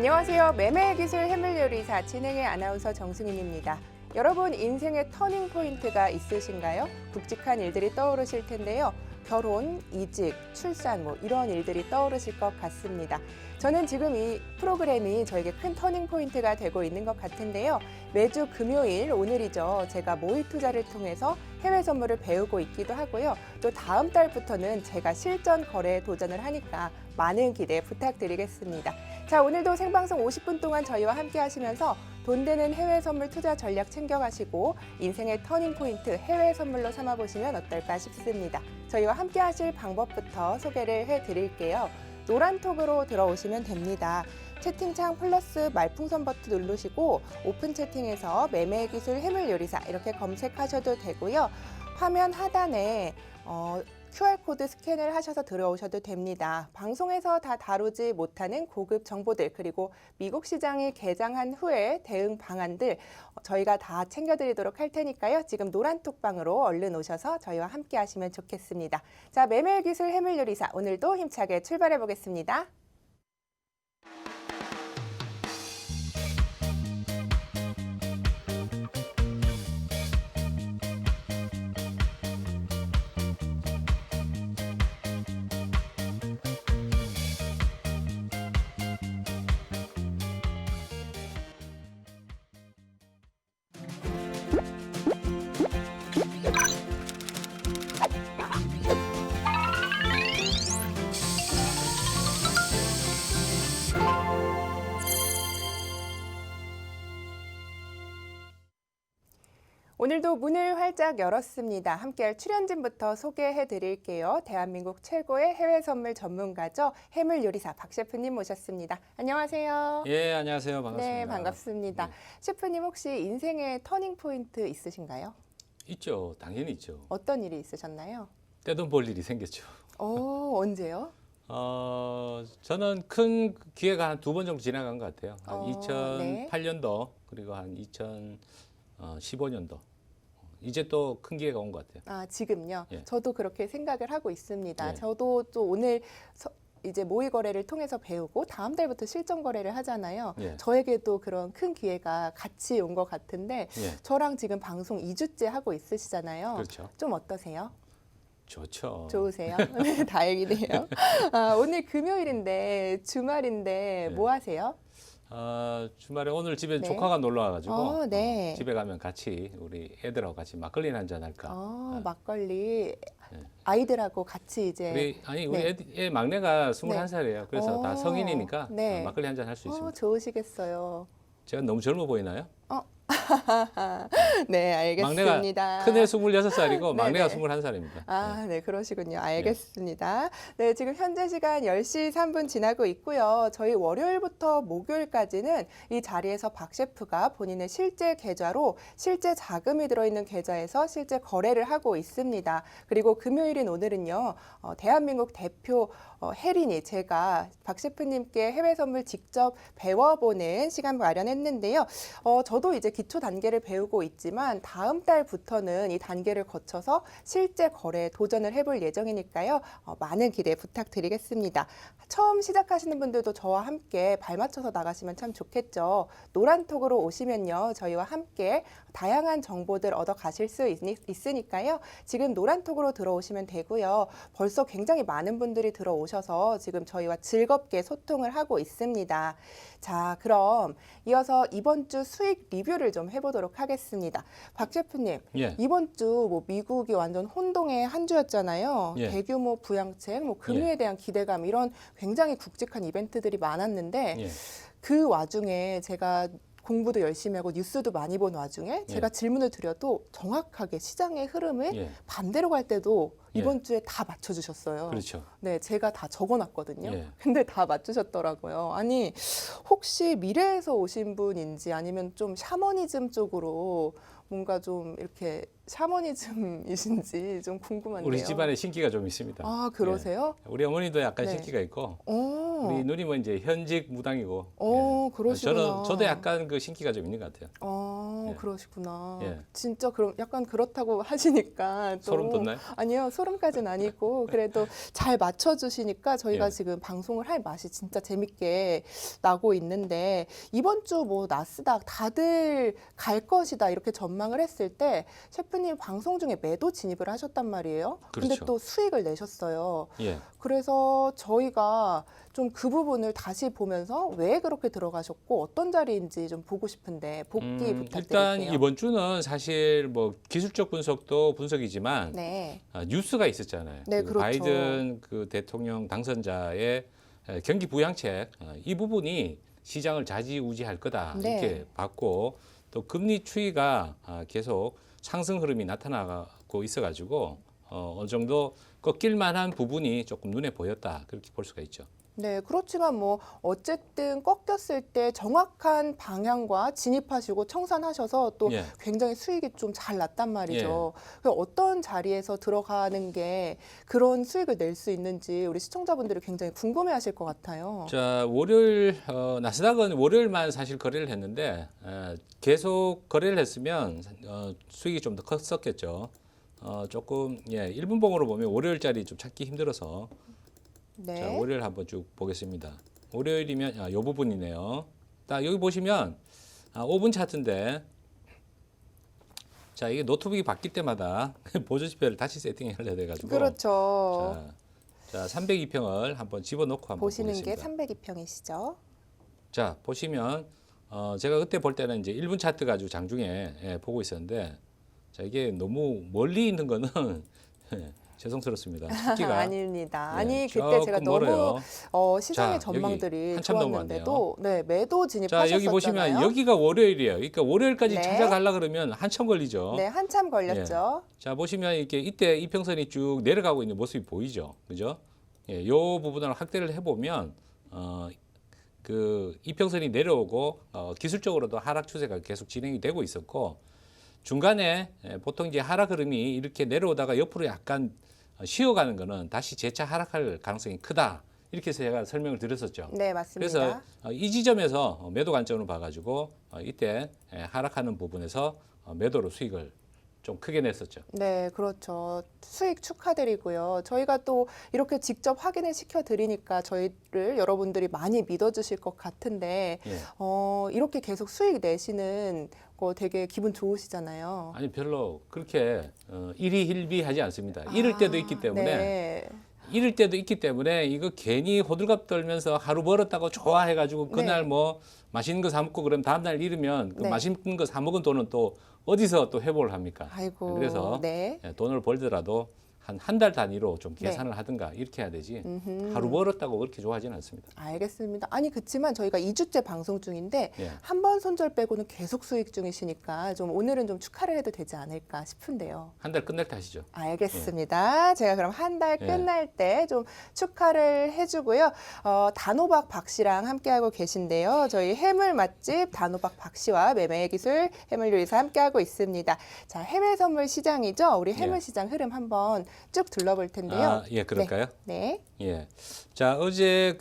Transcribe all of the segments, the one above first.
안녕하세요. 매매기술 해물요리사 진행의 아나운서 정승윤입니다. 여러분 인생의 터닝 포인트가 있으신가요? 굵직한 일들이 떠오르실 텐데요. 결혼, 이직, 출산 이런 일들이 떠오르실 것 같습니다. 저는 지금 이 프로그램이 저에게 큰 터닝 포인트가 되고 있는 것 같은데요. 매주 금요일 오늘이죠. 제가 모의 투자를 통해서 해외 선물을 배우고 있기도 하고요. 또 다음 달부터는 제가 실전 거래에 도전을 하니까 많은 기대 부탁드리겠습니다. 자, 오늘도 생방송 50분 동안 저희와 함께 하시면서 돈 되는 해외 선물 투자 전략 챙겨가시고 인생의 터닝 포인트 해외 선물로 삼아보시면 어떨까 싶습니다. 저희와 함께 하실 방법부터 소개를 해드릴게요. 노란톡으로 들어오시면 됩니다. 채팅창 플러스 말풍선 버튼 누르시고 오픈 채팅에서 매매기술 해물요리사 이렇게 검색하셔도 되고요. 화면 하단에 QR코드 스캔을 하셔서 들어오셔도 됩니다. 방송에서 다 다루지 못하는 고급 정보들 그리고 미국 시장이 개장한 후에 대응 방안들 저희가 다 챙겨드리도록 할 테니까요. 지금 노란톡방으로 얼른 오셔서 저희와 함께 하시면 좋겠습니다. 자, 매매기술 해물요리사 오늘도 힘차게 출발해 보겠습니다. 오늘도 문을 활짝 열었습니다. 함께할 출연진부터 소개해 드릴게요. 대한민국 최고의 해외 선물 전문가죠. 해물요리사 박 셰프님 모셨습니다. 안녕하세요. 예, 안녕하세요. 반갑습니다. 네, 반갑습니다. 네. 셰프님 혹시 인생의 터닝 포인트 있으신가요? 있죠. 당연히 있죠. 어떤 일이 있으셨나요? 떼돈 벌 일이 생겼죠. 언제요? 저는 큰 기회가 한 두 번 정도 지나간 것 같아요. 한 네. 2008년도 그리고 한 2015년도. 이제 또 큰 기회가 온 것 같아요. 아, 지금요? 예. 저도 그렇게 생각을 하고 있습니다. 예. 저도 또 오늘 이제 모의 거래를 통해서 배우고 다음 달부터 실전 거래를 하잖아요. 예. 저에게도 그런 큰 기회가 같이 온 것 같은데 예. 저랑 지금 방송 2주째 하고 있으시잖아요. 그렇죠. 좀 어떠세요? 좋죠. 좋으세요? 네, 다행이네요. 아, 오늘 금요일인데 주말인데 네. 뭐 하세요? 주말에 오늘 집에 네. 조카가 놀러 와가지고 네. 집에 가면 같이 우리 애들하고 같이 막걸리 한잔 할까. 막걸리 네. 아이들하고 같이 이제 우리 네. 애 막내가 21살이에요. 그래서 다 성인이니까 네. 막걸리 한잔 할 수 있습니다. 좋으시겠어요. 제가 너무 젊어 보이나요? 네, 알겠습니다. 막내가 큰애 26살이고 막내가 네네. 21살입니다. 아, 네, 그러시군요. 알겠습니다. 네, 지금 현재 시간 10시 3분 지나고 있고요. 저희 월요일부터 목요일까지는 이 자리에서 박 셰프가 본인의 실제 계좌로 실제 자금이 들어있는 계좌에서 실제 거래를 하고 있습니다. 그리고 금요일인 오늘은요, 대한민국 대표 혜린이 제가 박 셰프님께 해외 선물 직접 배워보는 시간 마련했는데요. 저도 이제 기초 단계를 배우고 있지만 다음 달부터는 이 단계를 거쳐서 실제 거래에 도전을 해볼 예정이니까요. 많은 기대 부탁드리겠습니다. 처음 시작하시는 분들도 저와 함께 발맞춰서 나가시면 참 좋겠죠. 노란톡으로 오시면요. 저희와 함께 다양한 정보들 얻어 가실 수 있으니까요. 지금 노란톡으로 들어오시면 되고요. 벌써 굉장히 많은 분들이 들어오셔서 지금 저희와 즐겁게 소통을 하고 있습니다. 자, 그럼 이어서 이번 주 수익 리뷰를 좀 해보도록 하겠습니다. 박 셰프님, 예. 이번 주 뭐 미국이 완전 혼동의 한 주였잖아요. 예. 대규모 부양책, 금리에 대한 기대감 이런 굉장히 굵직한 이벤트들이 많았는데 예. 그 와중에 제가 공부도 열심히 하고 뉴스도 많이 본 와중에 제가 질문을 드려도 정확하게 시장의 흐름을 예. 반대로 갈 때도 이번 예. 주에 다 맞춰주셨어요. 그렇죠. 네, 제가 다 적어놨거든요. 예. 근데 다 맞추셨더라고요. 아니, 혹시 미래에서 오신 분인지 아니면 좀 샤머니즘 쪽으로 뭔가 좀 이렇게 샤머니즘이신지 좀 궁금한데요. 우리 집안에 신기가 좀 있습니다. 아, 그러세요? 예. 우리 어머니도 약간 네. 신기가 있고 오, 우리 누님은 이제 현직 무당이고 그러시구나. 저도 약간 그 신기가 좀 있는 것 같아요. 예. 그러시구나. 예. 진짜 그럼 약간 그렇다고 하시니까 또 소름 돋나요? 아니요, 소름까지는 아니고 그래도 잘 맞춰주시니까 저희가 예. 지금 방송을 할 맛이 진짜 재밌게 나고 있는데 이번 주 뭐 나스닥 다들 갈 것이다 이렇게 전망을 했을 때 셰프님 방송 중에 매도 진입을 하셨단 말이에요. 근데 그렇죠. 또 수익을 내셨어요. 예. 그래서 저희가 좀 그 부분을 다시 보면서 왜 그렇게 들어가셨고 어떤 자리인지 좀 보고 싶은데 복귀 부탁드릴게요. 일단 이번 주는 사실 뭐 기술적 분석도 분석이지만 네. 뉴스가 있었잖아요. 네, 그 그렇죠. 바이든 그 대통령 당선자의 경기 부양책 이 부분이 시장을 좌지우지할 거다 네. 이렇게 봤고 또 금리 추이가 계속 상승 흐름이 나타나고 있어가지고 어느 정도 꺾일 만한 부분이 조금 눈에 보였다 그렇게 볼 수가 있죠. 네, 그렇지만 뭐 어쨌든 꺾였을 때 정확한 방향과 진입하시고 청산하셔서 또 예. 굉장히 수익이 좀 잘 났단 말이죠. 그래서 어떤 자리에서 들어가는 게 그런 수익을 낼 수 있는지 우리 시청자분들이 굉장히 궁금해하실 것 같아요. 자, 월요일 나스닥은 월요일만 사실 거래를 했는데 계속 거래를 했으면 수익이 좀 더 컸었겠죠. 조금 1분봉으로 보면 월요일짜리 좀 찾기 힘들어서 네. 자, 월요일 한번 쭉 보겠습니다. 월요일이면 이 부분이네요. 딱 여기 보시면 5분 차트인데 자, 이게 노트북이 바뀔 때마다 보조 지표를 다시 세팅해야 돼가지고 그렇죠. 자, 302평을 한번 집어넣고 한번 보시는 게 보겠습니다. 302평이시죠? 자, 보시면 제가 그때 볼 때는 이제 1분 차트 가지고 장중에 보고 있었는데 자, 이게 너무 멀리 있는 거는 죄송스럽습니다. 찾기가 아닙니다. 예, 아니 그때 제가 조금 너무 멀어요. 시장의 자, 전망들이 여기 한참 좋았는데도 네, 매도 자, 진입하셨었잖아요. 여기 보시면 여기가 월요일이에요. 그러니까 월요일까지 네. 찾아가려 그러면 한참 걸리죠. 네, 한참 걸렸죠. 자, 보시면 이렇게 이때 이평선이 쭉 내려가고 있는 모습이 보이죠. 그죠? 예, 요 부분을 확대를 해보면 그 이평선이 내려오고 기술적으로도 하락 추세가 계속 진행이 되고 있었고 중간에 보통 이제 하락 흐름이 이렇게 내려오다가 옆으로 약간 쉬어가는 거는 다시 재차 하락할 가능성이 크다. 이렇게 해서 제가 설명을 드렸었죠. 네, 맞습니다. 그래서 이 지점에서 매도 관점으로 봐가지고 이때 하락하는 부분에서 매도로 수익을 좀 크게 냈었죠. 네, 그렇죠. 수익 축하드리고요. 저희가 또 이렇게 직접 확인을 시켜드리니까 저희를 여러분들이 많이 믿어주실 것 같은데 예. 이렇게 계속 수익 내시는 거 되게 기분 좋으시잖아요. 아니 별로 그렇게 일희일비하지 않습니다. 이럴 때도 있기 때문에 네. 이럴 때도 있기 때문에 이거 괜히 호들갑 떨면서 하루 벌었다고 좋아해가지고 그날 네. 뭐 맛있는 거 사 먹고 그럼 다음날 잃으면 그 네. 맛있는 거 사 먹은 돈은 또 어디서 또 회복을 합니까? 아이고. 그래서 네. 돈을 벌더라도 한 달 단위로 좀 계산을 하든가 이렇게 해야 되지 하루 벌었다고 그렇게 좋아하지는 않습니다. 알겠습니다. 아니 그렇지만 저희가 2주째 방송 중인데 예. 한 번 손절 빼고는 계속 수익 중이시니까 좀 오늘은 좀 축하를 해도 되지 않을까 싶은데요. 한 달 끝날 때 하시죠. 알겠습니다. 제가 그럼 한 달 예. 끝날 때 좀 축하를 해주고요. 단호박 박 씨랑 함께하고 계신데요. 저희 해물 맛집 단호박 박 씨와 매매 기술 해물 요리사 함께하고 있습니다. 자, 해외 선물 시장이죠. 우리 해물 예. 시장 흐름 한번 쭉 둘러볼 텐데요. 예, 그럴까요? 네. 예. 자, 어제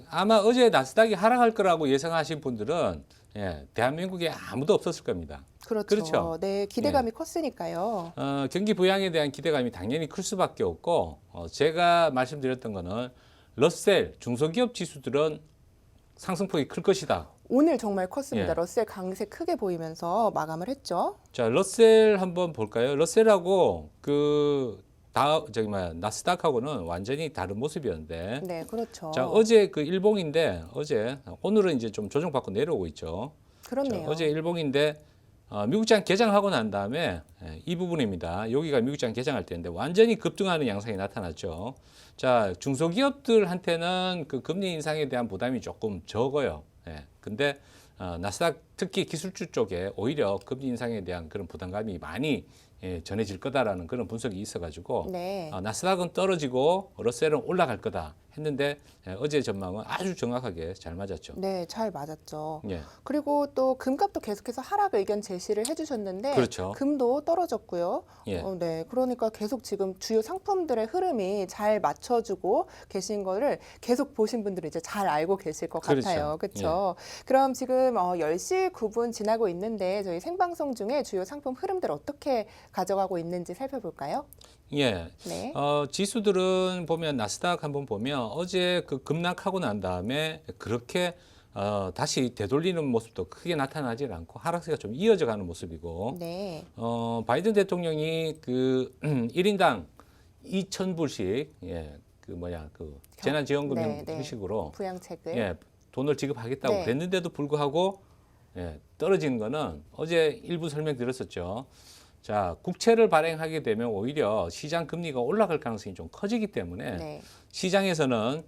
아마 어제 나스닥이 하락할 거라고 예상하신 분들은 대한민국에 아무도 없었을 겁니다. 그렇죠. 그렇죠. 네, 기대감이 컸으니까요. 경기 부양에 대한 기대감이 당연히 클 수밖에 없고 제가 말씀드렸던 거는 러셀 중소기업 지수들은 상승폭이 클 것이다. 오늘 정말 컸습니다. 예. 러셀 강세 크게 보이면서 마감을 했죠. 자, 러셀 한번 볼까요? 러셀하고 나스닥하고는 완전히 다른 모습이었는데. 네, 그렇죠. 자, 어제 그 일봉인데 오늘은 이제 좀 조정받고 내려오고 있죠. 그렇네요. 자, 어제 일봉인데 미국장 개장하고 난 다음에 이 부분입니다. 여기가 미국장 개장할 때인데 완전히 급등하는 양상이 나타났죠. 자, 중소기업들한테는 그 금리 인상에 대한 부담이 조금 적어요. 근데 나스닥 특히 기술주 쪽에 오히려 금리 인상에 대한 그런 부담감이 많이 전해질 거다라는 그런 분석이 있어가지고 네. 나스닥은 떨어지고 러셀은 올라갈 거다 했는데 어제 전망은 아주 정확하게 잘 맞았죠. 네, 잘 맞았죠. 예. 그리고 또 금값도 계속해서 하락 의견 제시를 해주셨는데 그렇죠. 금도 떨어졌고요. 예. 네, 그러니까 계속 지금 주요 상품들의 흐름이 잘 맞춰주고 계신 거를 계속 보신 분들은 이제 잘 알고 계실 것 그렇죠. 같아요. 그렇죠. 그럼 지금 10시 일주일 9분 지나고 있는데 저희 생방송 중에 주요 상품 흐름들 어떻게 가져가고 있는지 살펴볼까요? 예. 네. 지수들은 보면 나스닥 한번 보면 어제 그 급락하고 난 다음에 그렇게 다시 되돌리는 모습도 크게 나타나지 않고 하락세가 좀 이어져 가는 모습이고 네. 바이든 대통령이 그 1인당 2,000불씩 그 재난지원금 네, 네. 형식으로 부양책을. 돈을 지급하겠다고 네. 그랬는데도 불구하고 떨어진 거는 어제 일부 설명드렸었죠. 자, 국채를 발행하게 되면 오히려 시장 금리가 올라갈 가능성이 좀 커지기 때문에 네. 시장에서는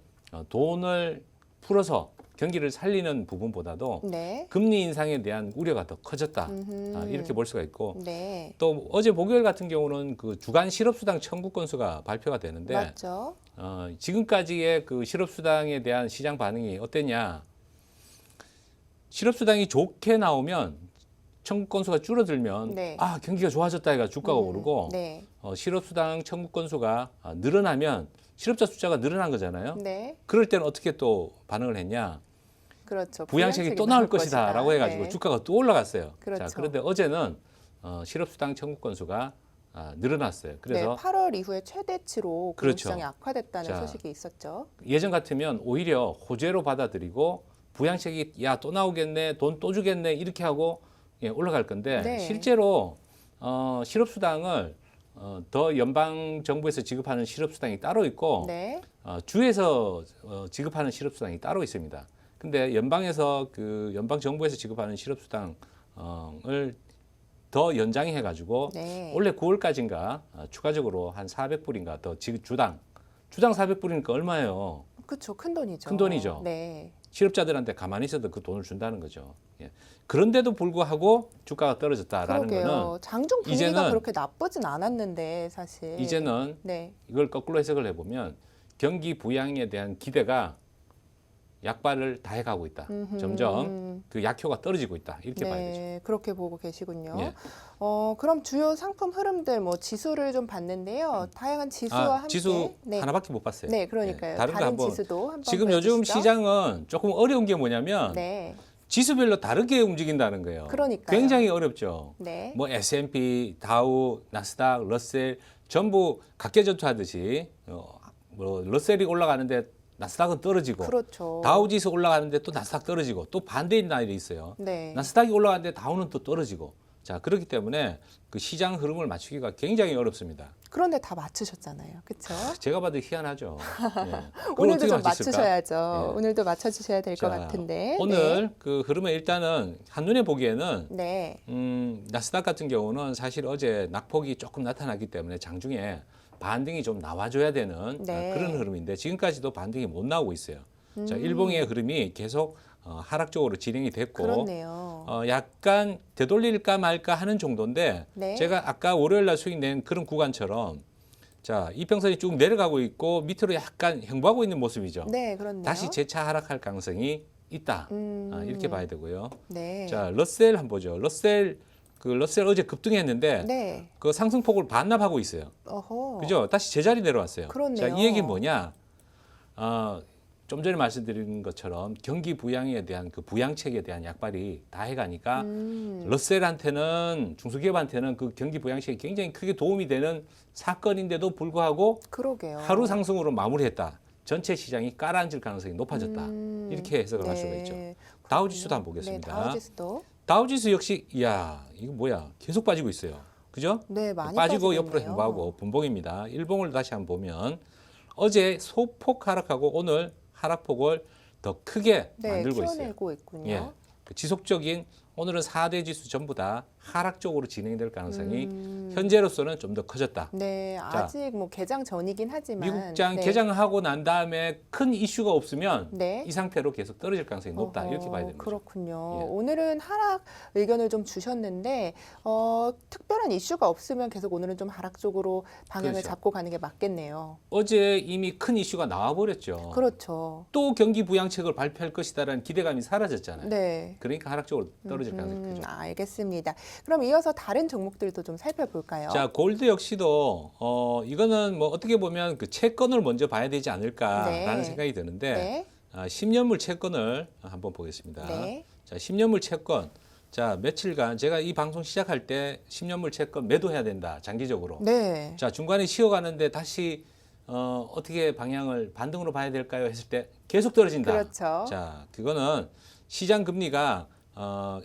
돈을 풀어서 경기를 살리는 부분보다도 네. 금리 인상에 대한 우려가 더 커졌다. 음흠. 이렇게 볼 수가 있고 네. 또 어제 목요일 같은 경우는 그 주간 실업수당 청구 건수가 발표가 되는데 맞죠. 지금까지의 그 실업수당에 대한 시장 반응이 어땠냐? 실업수당이 좋게 나오면 청구 건수가 줄어들면 네. 경기가 좋아졌다 해가 주가가 오르고 네. 실업수당 청구 건수가 늘어나면 실업자 숫자가 늘어난 거잖아요. 네. 그럴 때는 어떻게 또 반응을 했냐? 그렇죠. 부양책이 또 나올 것이다라고 해가지고 네. 주가가 또 올라갔어요. 그렇죠. 자, 그런데 어제는 실업수당 청구 건수가 늘어났어요. 그래서 네, 8월 이후에 최대치로 그렇죠. 금융시장이 악화됐다는 자, 소식이 있었죠. 예전 같으면 오히려 호재로 받아들이고 부양책이 또 나오겠네, 돈 또 주겠네 이렇게 하고 올라갈 건데 네. 실제로 실업수당을 더 연방 정부에서 지급하는 실업수당이 따로 있고 네. 주에서 지급하는 실업수당이 따로 있습니다. 근데 연방에서 그 연방 정부에서 지급하는 실업수당을 더 연장해 가지고 네. 올해 9월까지인가 추가적으로 한 400불인가 더 주당 400불이니까 얼마예요? 그렇죠. 큰 돈이죠. 큰 돈이죠. 네. 실업자들한테 가만히 있어도 그 돈을 준다는 거죠. 예. 그런데도 불구하고 주가가 떨어졌다라는 그러게요. 거는 장중 분위기가 이제는- 그렇게 나쁘진 않았는데 사실. 이제는 네. 이걸 거꾸로 해석을 해보면 경기 부양에 대한 기대가 약발을 다 해가고 있다. 음흠. 점점 그 약효가 떨어지고 있다. 이렇게 봐야 되죠. 네, 그렇게 보고 계시군요. 예. 그럼 주요 상품 흐름들 뭐 지수를 좀 봤는데요. 다양한 지수와 함께 지수 네. 하나밖에 못 봤어요. 네, 그러니까요. 예. 다른 거 한번 지수도 한번 지금 요즘 보여주시죠. 시장은 조금 어려운 게 뭐냐면 네. 지수별로 다르게 움직인다는 거예요. 그러니까요. 굉장히 어렵죠. 네. 뭐 S&P, 다우, 나스닥, 러셀 전부 각계전투하듯이 뭐 러셀이 올라가는데 나스닥은 떨어지고 그렇죠. 다우 지수 올라가는데 또 나스닥 떨어지고 또 반대인 날이 있어요. 네. 나스닥이 올라가는데 다우는 또 떨어지고. 자, 그렇기 때문에 그 시장 흐름을 맞추기가 굉장히 어렵습니다. 그런데 다 맞추셨잖아요. 그렇죠? 제가 봐도 희한하죠. 예. 그걸 오늘도 어떻게 좀 맞췄을까? 맞추셔야죠. 예. 오늘도 맞춰주셔야 될 것 자, 같은데. 오늘 그 흐름은 일단은 한눈에 보기에는 네. 나스닥 같은 경우는 사실 어제 낙폭이 조금 나타났기 때문에 장중에 반등이 좀 나와줘야 되는 네. 그런 흐름인데 지금까지도 반등이 못 나오고 있어요. 자, 일봉의 흐름이 계속 하락적으로 진행이 됐고 그렇네요. 약간 되돌릴까 말까 하는 정도인데 네. 제가 아까 월요일 날 수익 낸 그런 구간처럼 자, 이평선이 쭉 내려가고 있고 밑으로 약간 행보하고 있는 모습이죠. 네, 그렇네요. 다시 재차 하락할 가능성이 있다. 이렇게 봐야 되고요. 네. 자, 러셀 한번 보죠. 러셀 어제 급등했는데 네. 그 상승폭을 반납하고 있어요. 어허. 그죠? 다시 제자리 내려왔어요. 그렇네요. 자, 이 얘기는 뭐냐? 좀 전에 말씀드린 것처럼 경기 부양에 대한 그 부양책에 대한 약발이 다 해가니까 러셀한테는 중소기업한테는 그 경기 부양책이 굉장히 크게 도움이 되는 사건인데도 불구하고 그러게요. 하루 상승으로 마무리했다. 전체 시장이 깔아앉을 가능성이 높아졌다. 이렇게 해석을 할 수가 있죠. 다우 지수도 한번 보겠습니다. 네, 다우 지수도. 다우 지수 역시 이야 이거 뭐야 계속 빠지고 있어요. 그죠? 네, 많이 빠지고 빠지고 옆으로 있네요. 행보하고 분봉입니다. 일봉을 다시 한번 보면 어제 소폭 하락하고 오늘 하락폭을 더 크게 네, 만들고 있어요. 키워내고 있군요. 예, 그 지속적인 오늘은 4대 지수 전부 다 하락 쪽으로 진행될 가능성이 현재로서는 좀 더 커졌다. 네, 아직 뭐 개장 전이긴 하지만 미국장 네. 개장하고 난 다음에 큰 이슈가 없으면 네. 이 상태로 계속 떨어질 가능성이 높다. 어허, 이렇게 봐야 되는 거죠. 그렇군요. 예. 오늘은 하락 의견을 좀 주셨는데 특별한 이슈가 없으면 계속 오늘은 좀 하락 쪽으로 방향을 그렇죠. 잡고 가는 게 맞겠네요. 어제 이미 큰 이슈가 나와버렸죠. 그렇죠. 또 경기 부양책을 발표할 것이다라는 기대감이 사라졌잖아요. 네. 그러니까 하락적으로 떨어질 가능성이 크죠. 알겠습니다. 그럼 이어서 다른 종목들도 좀 살펴볼까요? 자, 골드 역시도 이거는 뭐 어떻게 보면 그 채권을 먼저 봐야 되지 않을까라는 네. 생각이 드는데 네. 10년물 채권을 한번 보겠습니다. 네. 자, 10년물 채권 자, 며칠간 제가 이 방송 시작할 때 10년물 채권 매도해야 된다. 장기적으로. 네. 자, 중간에 쉬어가는데 다시 어떻게 방향을 반등으로 봐야 될까요? 했을 때 계속 떨어진다. 그렇죠. 자, 그거는 시장 금리가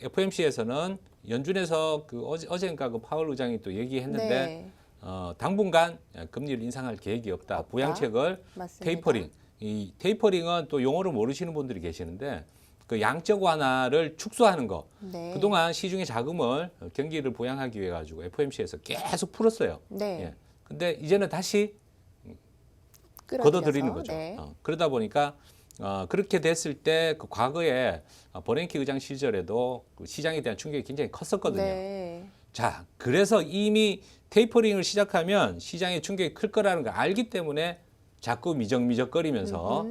FOMC에서는 연준에서 그 어젠가 그 파월 의장이 또 얘기했는데 네. 당분간 금리를 인상할 계획이 없다. 없다. 부양책을 맞습니다. 테이퍼링. 이 테이퍼링은 또 용어를 모르시는 분들이 계시는데 그 양적 완화를 축소하는 거. 네. 그동안 시중의 자금을 경기를 부양하기 위해 가지고 FOMC에서 계속 풀었어요. 네. 예. 근데 이제는 다시 끌어들여서, 걷어들이는 거죠. 네. 그러다 보니까 그렇게 됐을 때 그 과거에 버냉키 의장 시절에도 그 시장에 대한 충격이 굉장히 컸었거든요. 네. 자, 그래서 이미 테이퍼링을 시작하면 시장의 충격이 클 거라는 걸 알기 때문에 자꾸 미적미적거리면서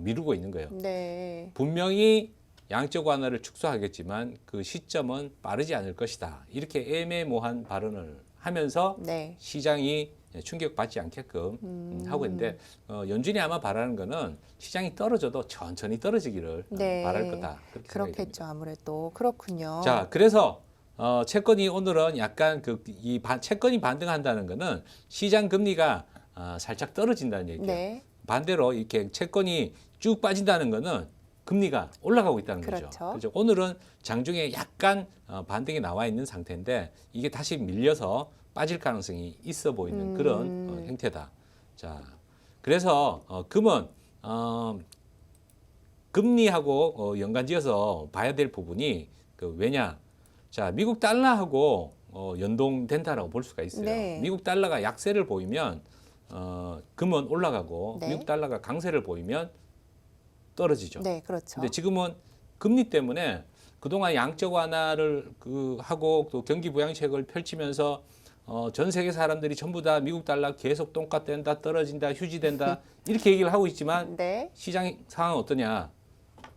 미루고 있는 거예요. 네. 분명히 양적 완화를 축소하겠지만 그 시점은 빠르지 않을 것이다. 이렇게 애매모호한 발언을 하면서 네. 시장이 충격받지 않게끔 하고 있는데 연준이 아마 바라는 거는 시장이 떨어져도 천천히 떨어지기를 네. 바랄 거다. 그렇게 생각이 그렇겠죠. 됩니다. 아무래도 그렇군요. 자, 그래서 채권이 오늘은 약간 채권이 반등한다는 거는 시장 금리가 살짝 떨어진다는 얘기예요. 네. 반대로 이렇게 채권이 쭉 빠진다는 거는 금리가 올라가고 있다는 거죠. 그렇죠. 그렇죠. 오늘은 장중에 약간 반등이 나와 있는 상태인데 이게 다시 밀려서 빠질 가능성이 있어 보이는 그런 형태다. 자, 그래서 금은 금리하고 연관지어서 봐야 될 부분이 왜냐? 자, 미국 달러하고 연동된다라고 볼 수가 있어요. 네. 미국 달러가 약세를 보이면 금은 올라가고 네. 미국 달러가 강세를 보이면 떨어지죠. 네, 그렇죠. 근데 지금은 금리 때문에 그동안 양적 완화를 하고 또 경기 부양책을 펼치면서 전 세계 사람들이 전부 다 미국 달러 계속 똥값 된다, 떨어진다, 휴지된다 이렇게 얘기를 하고 있지만 네. 시장 상황은 어떠냐?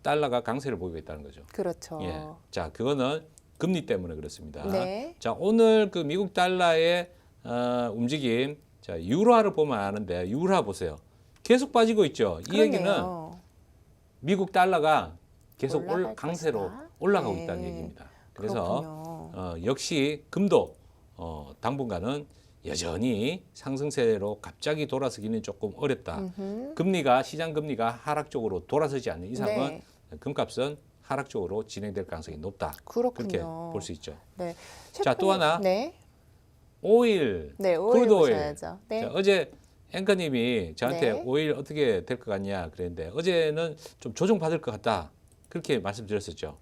달러가 강세를 보이고 있다는 거죠. 그렇죠. 예. 자, 그거는 금리 때문에 그렇습니다. 네. 자, 오늘 그 미국 달러의 움직임, 자, 유로화를 보면 아는데 유로화 보세요. 계속 빠지고 있죠. 이 얘기는 그러네요. 미국 달러가 계속 올라갈 강세로 것이다. 올라가고 네. 있다는 얘기입니다. 그래서 그렇군요. 역시 금도 당분간은 여전히 상승세로 갑자기 돌아서기는 조금 어렵다. 음흠. 금리가 시장 금리가 하락 쪽으로 돌아서지 않는 이상은 네. 금값은 하락 쪽으로 진행될 가능성이 높다. 그렇군요. 그렇게 볼 수 있죠. 네. 자, 또 하나. 네. 오일, 네, 오일 크루드 오일. 보셔야죠. 네. 자, 어제 앵커님이 저한테 네. 오일 어떻게 될 것 같냐 그랬는데 어제는 좀 조정받을 것 같다. 그렇게 말씀드렸었죠.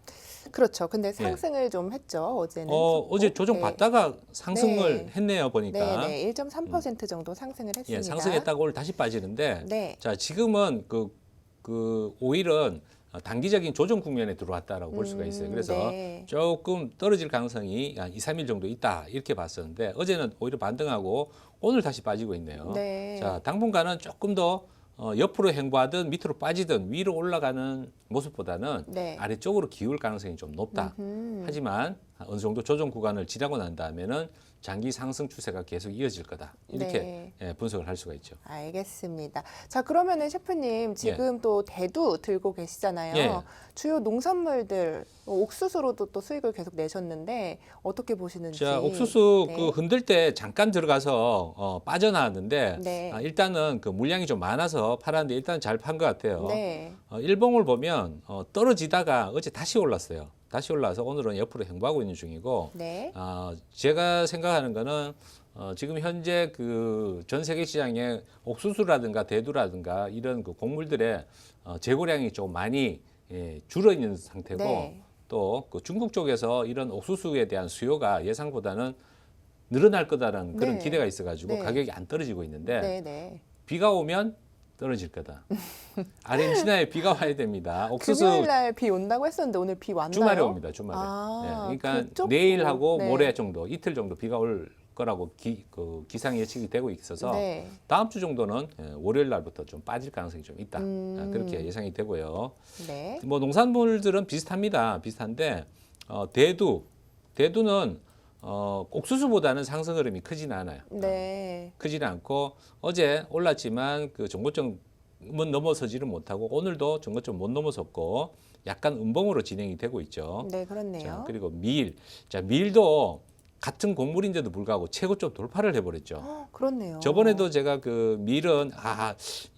그렇죠. 근데 상승을 좀 했죠. 어제는. 어제 조정받다가 상승을 네. 했네요, 보니까. 네, 네. 1.3% 정도 상승을 했습니다. 예, 상승했다가 오늘 다시 빠지는데 네. 자, 지금은 그 오일은 단기적인 조정 국면에 들어왔다라고 볼 수가 있어요. 그래서 네. 조금 떨어질 가능성이 한 2, 3일 정도 있다. 이렇게 봤었는데 어제는 오히려 반등하고 오늘 다시 빠지고 있네요. 네. 자, 당분간은 조금 더 옆으로 행보하든 밑으로 빠지든 위로 올라가는 모습보다는 네. 아래쪽으로 기울 가능성이 좀 높다. 하지만 어느 정도 조정 구간을 지나고 난 다음에는 장기 상승 추세가 계속 이어질 거다. 이렇게 네. 예, 분석을 할 수가 있죠. 알겠습니다. 자, 그러면은 셰프님 지금 또 대두 들고 계시잖아요. 예. 주요 농산물들 옥수수로도 또 수익을 계속 내셨는데 어떻게 보시는지. 자, 옥수수 네. 그 흔들 때 잠깐 들어가서 빠져나왔는데 네. 일단은 그 물량이 좀 많아서 팔았는데 일단 잘 판 것 같아요. 네. 일봉을 보면 떨어지다가 어제 다시 올랐어요. 다시 올라서 오늘은 옆으로 행보하고 있는 중이고 네. 제가 생각하는 거는 지금 현재 그 전 세계 시장에 옥수수라든가 대두라든가 이런 그 곡물들의 재고량이 좀 많이 줄어 있는 상태고 네. 또 그 중국 쪽에서 이런 옥수수에 대한 수요가 예상보다는 늘어날 거다라는 그런 네. 기대가 있어가지고 네. 가격이 안 떨어지고 있는데 네, 네. 비가 오면 떨어질 거다. 아르헨티나에 비가 와야 됩니다. 옥수수 금요일 날 비 온다고 했었는데 오늘 비 왔나요? 주말에 옵니다. 주말에. 아, 그러니까 그쪽? 내일하고 네. 모레 정도, 이틀 정도 비가 올 거라고 기상 예측이 되고 있어서 네. 다음 주 정도는 월요일 날부터 좀 빠질 가능성이 좀 있다. 그렇게 음. 예상이 되고요. 네. 뭐 농산물들은 비슷합니다. 비슷한데 대두는 옥수수보다는 상승 흐름이 크지는 않아요. 네. 크지는 않고 어제 올랐지만 그 정고점은 넘어서지를 못하고 오늘도 정고점 못 넘어섰고 약간 음봉으로 진행이 되고 있죠. 네, 자, 그렇네요. 그리고 밀. 자, 밀도 같은 곡물인데도 불구하고 최고점 돌파를 해버렸죠. 그렇네요. 저번에도 제가 그 밀은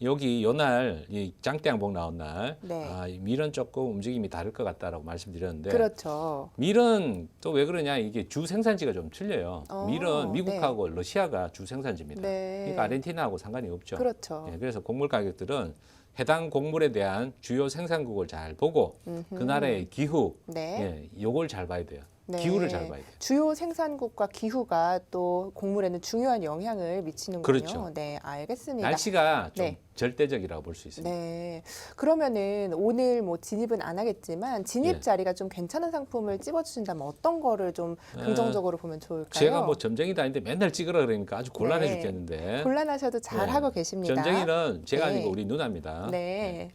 여기 요날 이 장대양봉 나온 날 네. 이 밀은 조금 움직임이 다를 것 같다라고 말씀드렸는데 그렇죠. 밀은 또 왜 그러냐 이게 주 생산지가 좀 틀려요. 어, 밀은 미국하고 러시아가 주 생산지입니다. 네. 그러니까 아르헨티나하고 상관이 없죠. 그렇죠. 예, 그래서 곡물 가격들은 해당 곡물에 대한 주요 생산국을 잘 보고 그 나라의 기후, 네. 요걸 잘 봐야 돼요. 네. 기후를 잘 봐야 돼요. 주요 생산국과 기후가 또 곡물에는 중요한 영향을 미치는군요. 그렇죠. 네, 알겠습니다. 날씨가 좀 네. 절대적이라고 볼 수 있습니다. 네. 그러면은 오늘 뭐 진입은 안 하겠지만 진입 예. 자리가 좀 괜찮은 상품을 찝어주신다면 어떤 거를 좀 긍정적으로 보면 좋을까요? 제가 뭐 점쟁이도 아닌데 맨날 찍으라 그러니까 아주 곤란해 네. 죽겠는데. 곤란하셔도 잘 네. 하고 계십니다. 점쟁이는 제가 네. 아니고 우리 누나입니다. 네.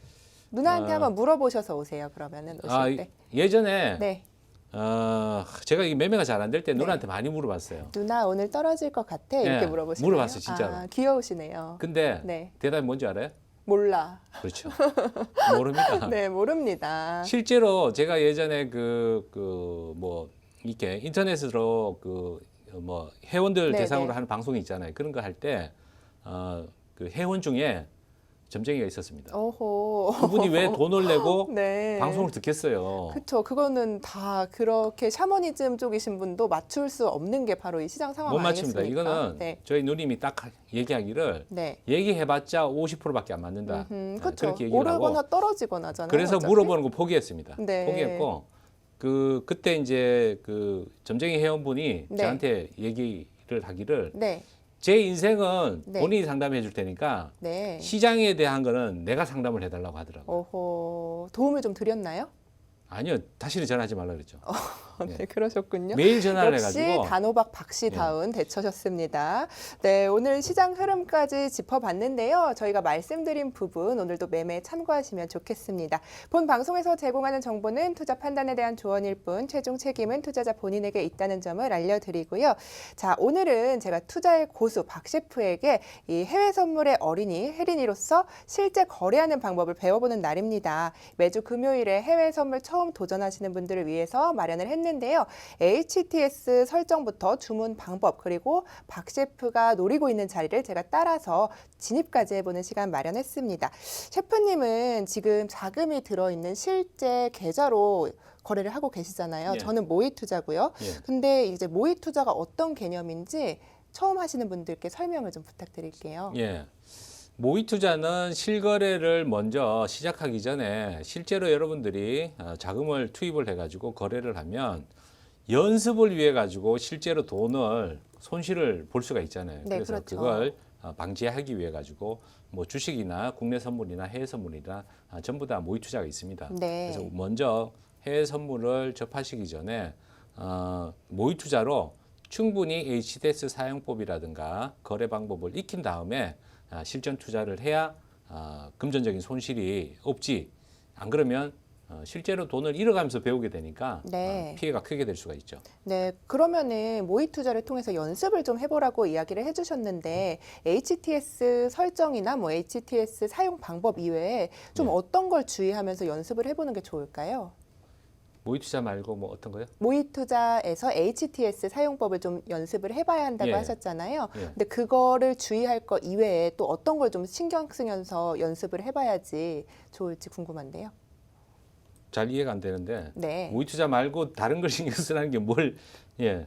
누나한테 한번 물어보셔서 오세요. 그러면은 오실 때. 예전에 네. 제가 이 매매가 잘 안 될 때 누나한테 많이 물어봤어요. 누나 오늘 떨어질 것 같아 이렇게 네, 물어보시나요? 물어봤어요, 진짜로. 귀여우시네요. 근데 네. 대답이 뭔지 알아요? 몰라. 그렇죠. 모릅니다. 네, 모릅니다. 실제로 제가 예전에 뭐 이렇게 인터넷으로 뭐 회원들 네, 대상으로 네. 하는 방송이 있잖아요. 그런 거 할 때 그 회원 중에 점쟁이가 있었습니다. 오호. 그분이 왜 돈을 내고 네. 방송을 듣겠어요. 그렇죠. 그거는 다 그렇게 샤머니즘 쪽이신 분도 맞출 수 없는 게 바로 이 시장 상황 못 맞춥니다. 아니겠습니까? 이거는 네. 저희 누님이 딱 얘기하기를 네. 얘기해봤자 50%밖에 안 맞는다. 그렇죠. 그렇게 얘기를 하고 오르거나 떨어지거나잖아요. 그래서 어차피. 물어보는 거 포기했습니다. 네. 포기했고 그때 이제 그 점쟁이 회원분이 네. 저한테 얘기를 하기를 네. 제 인생은 네. 본인이 상담해 줄 테니까 네. 시장에 대한 거는 내가 상담을 해달라고 하더라고요. 오호. 도움을 좀 드렸나요? 아니요, 다시는 전화하지 말라 그랬죠. 네, 네. 그러셨군요. 매일 전화를 역시 해가지고 단호박 박씨다운 대처셨습니다. 네, 오늘 시장 흐름까지 짚어봤는데요. 저희가 말씀드린 부분 오늘도 매매에 참고하시면 좋겠습니다. 본 방송에서 제공하는 정보는 투자 판단에 대한 조언일 뿐 최종 책임은 투자자 본인에게 있다는 점을 알려드리고요. 자, 오늘은 제가 투자의 고수 박 셰프에게 이 해외 선물의 어린이 혜린이로서 실제 거래하는 방법을 배워보는 날입니다. 매주 금요일에 해외 선물 처음 도전하시는 분들을 위해서 마련을 했는데요. HTS 설정부터 주문 방법 그리고 박 셰프가 노리고 있는 자리를 제가 따라서 진입까지 해보는 시간 마련했습니다. 셰프님은 지금 자금이 들어있는 실제 계좌로 거래를 하고 계시잖아요. 예. 저는 모의 투자고요. 예. 근데 이제 모의 투자가 어떤 개념인지 처음 하시는 분들께 설명을 좀 부탁드릴게요. 예. 모의 투자는 실거래를 먼저 시작하기 전에 실제로 여러분들이 자금을 투입을 해가지고 거래를 하면 연습을 위해 가지고 실제로 돈을 손실을 볼 수가 있잖아요. 네, 그래서 그렇죠. 그걸 방지하기 위해 가지고 뭐 주식이나 국내 선물이나 해외 선물이나 전부 다 모의 투자가 있습니다. 네. 그래서 먼저 해외 선물을 접하시기 전에 모의 투자로 충분히 HTS 사용법이라든가 거래 방법을 익힌 다음에 실전 투자를 해야 금전적인 손실이 없지. 안 그러면 실제로 돈을 잃어가면서 배우게 되니까 네. 피해가 크게 될 수가 있죠. 네, 그러면은 모의 투자를 통해서 연습을 좀 해보라고 이야기를 해주셨는데 HTS 설정이나 뭐 HTS 사용 방법 이외에 좀 네. 어떤 걸 주의하면서 연습을 해보는 게 좋을까요? 모의 투자 말고 뭐 어떤 거요? 모의 투자에서 HTS 사용법을 좀 연습을 해봐야 한다고 예. 하셨잖아요. 예. 근데 그거를 주의할 거 이외에 또 어떤 걸 좀 신경 쓰면서 연습을 해봐야지 좋을지 궁금한데요. 잘 이해가 안 되는데 네. 모의 투자 말고 다른 걸 신경 쓰라는 게 뭘? 예.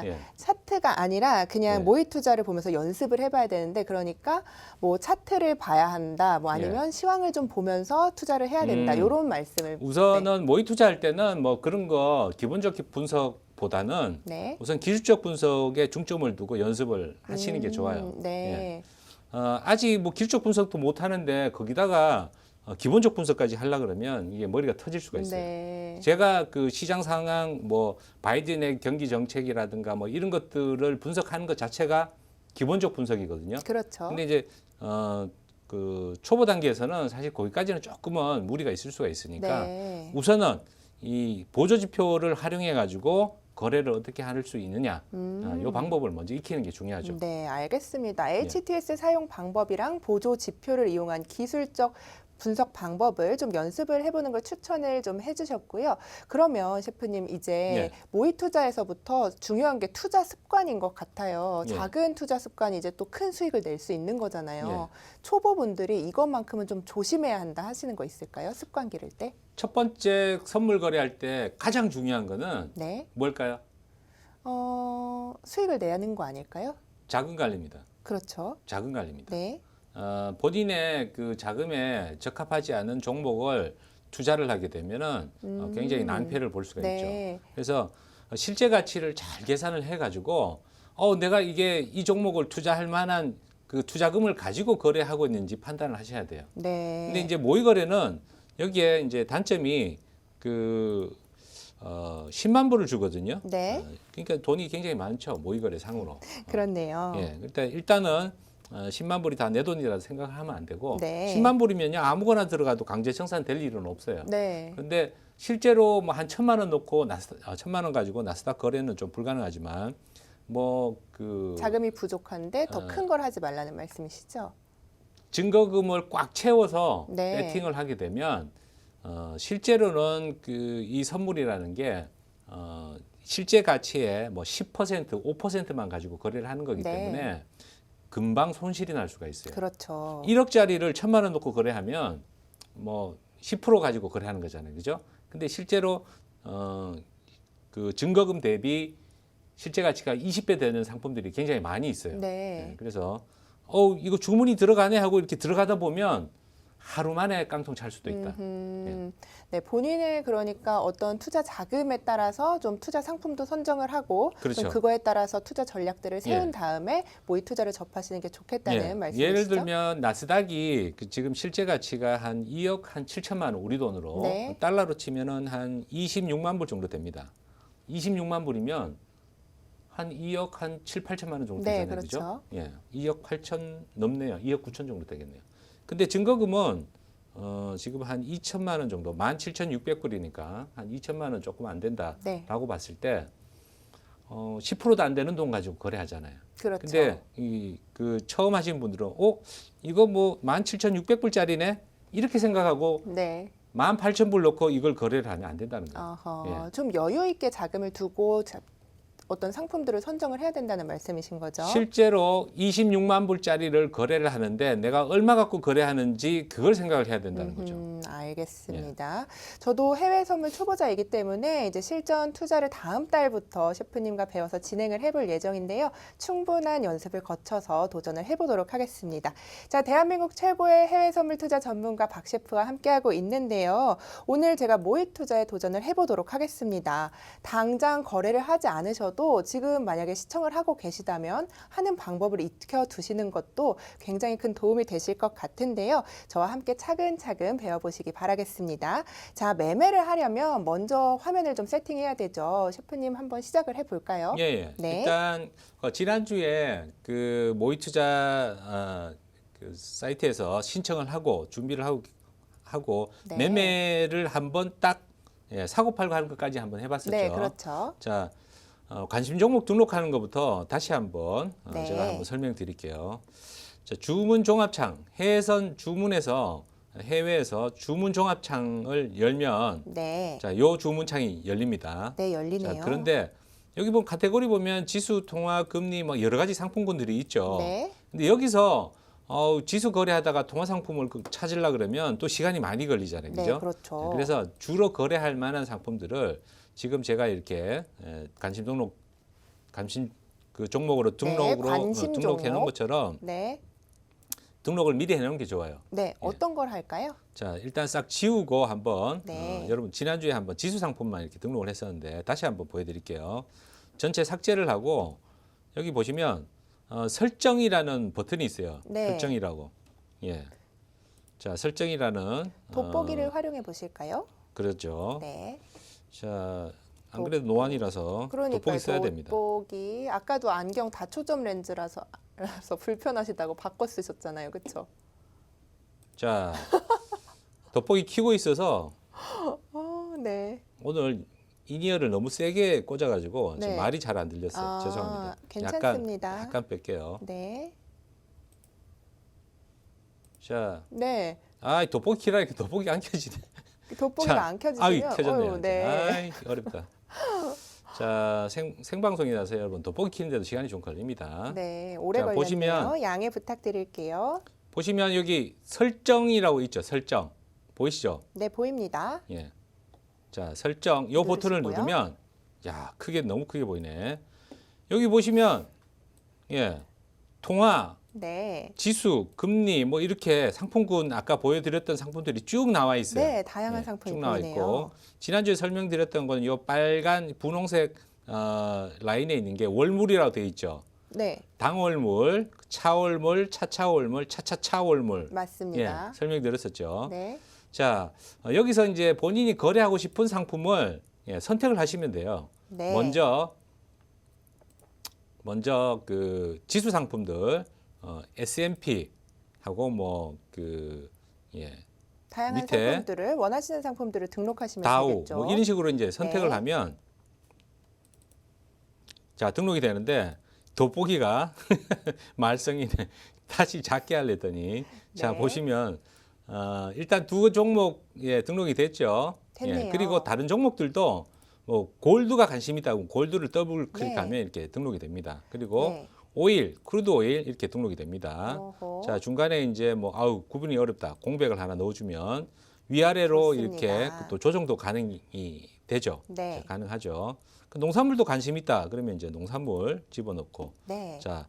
예. 차트가 아니라 그냥 예. 모의 투자를 보면서 연습을 해봐야 되는데 그러니까 뭐 차트를 봐야 한다, 뭐 아니면 시황을 좀 보면서 투자를 해야 된다 이런 말씀을 우선은 모의 투자할 때는 뭐 그런 거 기본적 분석보다는 네. 우선 기술적 분석에 중점을 두고 연습을 하시는 게 좋아요. 네. 아직 뭐 기술적 분석도 못 하는데 거기다가 기본적 분석까지 하려 그러면 이게 머리가 터질 수가 있어요. 네. 제가 그 시장 상황, 뭐 바이든의 경기 정책이라든가 뭐 이런 것들을 분석하는 것 자체가 기본적 분석이거든요. 그렇죠. 근데 이제 그 초보 단계에서는 사실 거기까지는 조금은 무리가 있을 수가 있으니까 네. 우선은 이 보조 지표를 활용해 가지고 거래를 어떻게 할 수 있느냐, 이 방법을 먼저 익히는 게 중요하죠. 네, 알겠습니다. HTS 사용 방법이랑 보조 지표를 이용한 기술적 분석 방법을 좀 연습을 해보는 걸 추천을 좀 해주셨고요. 그러면 셰프님 이제 예. 모의 투자에서부터 중요한 게 투자 습관인 것 같아요. 예. 작은 투자 습관이 이제 또 큰 수익을 낼 수 있는 거잖아요. 예. 초보분들이 이것만큼은 좀 조심해야 한다 하시는 거 있을까요? 습관 기를 때? 첫 번째 선물 거래할 때 가장 중요한 거는 네. 뭘까요? 수익을 내는 거 아닐까요? 자금 관리입니다. 그렇죠. 자금 관리입니다. 네. 본인의 그 자금에 적합하지 않은 종목을 투자를 하게 되면은 굉장히 낭패를 볼 수가 네. 있죠. 그래서 실제 가치를 잘 계산을 해가지고 내가 이게 이 종목을 투자할 만한 그 투자금을 가지고 거래하고 있는지 판단을 하셔야 돼요. 네. 근데 이제 모의 거래는 여기에 이제 단점이 10만 불을 주거든요. 네. 그러니까 돈이 굉장히 많죠. 모의 거래 상으로. 그렇네요. 예, 일단은 10만 불이 다 내 돈이라고 생각하면 안 되고 네. 10만 불이면요 아무거나 들어가도 강제 청산될 일은 없어요. 네. 그런데 실제로 뭐 한 1,000만 원 놓고 1,000만 원 가지고 나스닥 거래는 좀 불가능하지만 자금이 부족한데 더 큰 걸 하지 말라는 말씀이시죠? 증거금을 꽉 채워서 네. 배팅을 하게 되면 실제로는 이 선물이라는 게 실제 가치의 뭐 10%, 5%만 가지고 거래를 하는 거기 네. 때문에 금방 손실이 날 수가 있어요. 그렇죠. 1억짜리를 1,000만 원 놓고 거래하면 뭐 10% 가지고 거래하는 거잖아요. 그죠? 근데 실제로 그 증거금 대비 실제 가치가 20배 되는 상품들이 굉장히 많이 있어요. 네. 그래서 이거 주문이 들어가네 하고 이렇게 들어가다 보면 하루 만에 깡통 찰 수도 있다. 네, 본인의 그러니까 어떤 투자 자금에 따라서 좀 투자 상품도 선정을 하고 그렇죠. 좀 그거에 따라서 투자 전략들을 세운 예. 다음에 모의 투자를 접하시는 게 좋겠다는 말씀이시죠? 예를 들면 나스닥이 지금 실제 가치가 한 2억 한 7천만 원 우리 돈으로 네. 달러로 치면은 한 26만 불 정도 됩니다. 26만 불이면 한 2억 한 7, 8천만 원 정도 네, 되잖아요. 그렇죠. 그죠? 예. 2억 8천 넘네요. 2억 9천 정도 되겠네요. 근데 증거금은 지금 한 2천만 원 정도, 17,600불이니까 한 2천만 원 조금 안 된다라고 네. 봤을 때 10%도 안 되는 돈 가지고 거래하잖아요. 그렇죠. 근데 그 처음 하신 분들은 이거 뭐 17,600불짜리네 이렇게 생각하고 네. 18,000불 넣고 이걸 거래를 하면 안 된다는 거예요. 어허, 좀 여유 있게 자금을 두고 어떤 상품들을 선정을 해야 된다는 말씀이신 거죠? 실제로 26만 불짜리를 거래를 하는데 내가 얼마 갖고 거래하는지 그걸 생각을 해야 된다는 거죠. 알겠습니다. 저도 해외 선물 초보자이기 때문에 이제 실전 투자를 다음 달부터 셰프님과 배워서 진행을 해볼 예정인데요. 충분한 연습을 거쳐서 도전을 해보도록 하겠습니다. 자, 대한민국 최고의 해외 선물 투자 전문가 박 셰프와 함께하고 있는데요. 오늘 제가 모의 투자에 도전을 해보도록 하겠습니다. 당장 거래를 하지 않으셔도 지금 만약에 시청을 하고 계시다면 하는 방법을 익혀 두시는 것도 굉장히 큰 도움이 되실 것 같은데요. 저와 함께 차근차근 배워보시기 바라겠습니다. 자, 매매를 하려면 먼저 화면을 좀 세팅해야 되죠. 셰프님 한번 시작을 해볼까요? 예. 네. 일단 지난주에 그 모의 투자 그 사이트에서 신청을 하고 준비를 하고 네. 매매를 한번 딱 사고 팔고 하는 것까지 한번 해봤었죠. 네, 그렇죠. 자, 관심 종목 등록하는 것부터 다시 한번 네. 제가 한번 설명드릴게요. 자, 주문 종합창 해외선 주문에서 해외에서 주문 종합창을 열면 네. 자, 요 주문창이 열립니다. 네, 열리네요. 자, 그런데 여기 보면 카테고리 보면 지수, 통화, 금리 뭐 여러 가지 상품군들이 있죠. 네. 근데 여기서 지수 거래하다가 통화 상품을 찾으려 그러면 또 시간이 많이 걸리잖아요. 네, 그죠? 그렇죠. 그래서 주로 거래할 만한 상품들을 지금 제가 이렇게 관심 그 종목으로 관심 등록해 놓은 종목. 것처럼 네. 등록을 미리 해 놓은 게 좋아요. 네, 어떤 걸 할까요? 자, 일단 싹 지우고 한번 네. 여러분 지난주에 한번 지수 상품만 이렇게 등록을 했었는데 다시 한번 보여드릴게요. 전체 삭제를 하고 여기 보시면 설정이라는 버튼이 있어요. 네. 설정이라고. 예. 자, 설정이라는 돋보기를 활용해 보실까요? 그렇죠. 네. 자, 안 그래도 노안이라서 그러니까 돋보기 써야 됩니다. 돋보기 아까도 안경 다초점 렌즈라서 불편하시다고 바꿔 쓰셨잖아요. 그렇죠? 자, 돋보기 켜고 있어서 네. 오늘 인이어를 너무 세게 꽂아가지고 지금 네. 말이 잘 안 들렸어요. 죄송합니다. 괜찮습니다. 약간 뺄게요. 네. 자, 네. 아, 돋보기 키라니까 돋보기 안 켜지네. 돋보기가 자, 안 켜지세요? 아이, 켜졌네요. 어휴, 네. 아이, 어렵다. 자, 생방송이라서 여러분 돋보기 키는데도 시간이 좀 걸립니다. 네, 오래 자, 걸렸네요. 보시면 양해 부탁드릴게요. 보시면 여기 설정이라고 있죠. 설정. 보이시죠? 네, 보입니다. 예. 자, 설정. 요 버튼을 누르시고요. 누르면 야, 크게 너무 크게 보이네. 여기 보시면 예. 통화, 네. 지수, 금리 뭐 이렇게 상품군 아까 보여드렸던 상품들이 쭉 나와 있어요. 네, 다양한 예, 상품이 쭉 나와 보이네요. 있고 지난주에 설명드렸던 건 이 빨간 분홍색 라인에 있는 게 월물이라고 되어 있죠. 네, 당월물, 차월물, 차차월물, 차차차월물. 맞습니다. 예, 설명드렸었죠. 네, 자, 여기서 이제 본인이 거래하고 싶은 상품을 예, 선택을 하시면 돼요. 네. 먼저 그 지수 상품들 S&P 하고 뭐 그 예, 다양한 밑에 상품들을 원하시는 상품들을 등록하시면 다우 되겠죠. 뭐 이런 식으로 이제 선택을 네. 하면 자, 등록이 되는데 돋보기가 말썽이네. 다시 작게 하려더니 자, 네. 보시면 일단 두 종목 예, 등록이 됐죠. 됐네요. 그리고 다른 종목들도 뭐 골드가 관심 있다고 골드를 더블 클릭하면 네. 이렇게 등록이 됩니다. 그리고 네. 오일, 크루드 오일 이렇게 등록이 됩니다. 어허. 자, 중간에 이제 뭐 아우 구분이 어렵다. 공백을 하나 넣어주면 위아래로 좋습니다. 이렇게 또 조정도 가능이 되죠. 네. 자, 가능하죠. 그 농산물도 관심 있다. 그러면 이제 농산물 집어넣고 네. 자,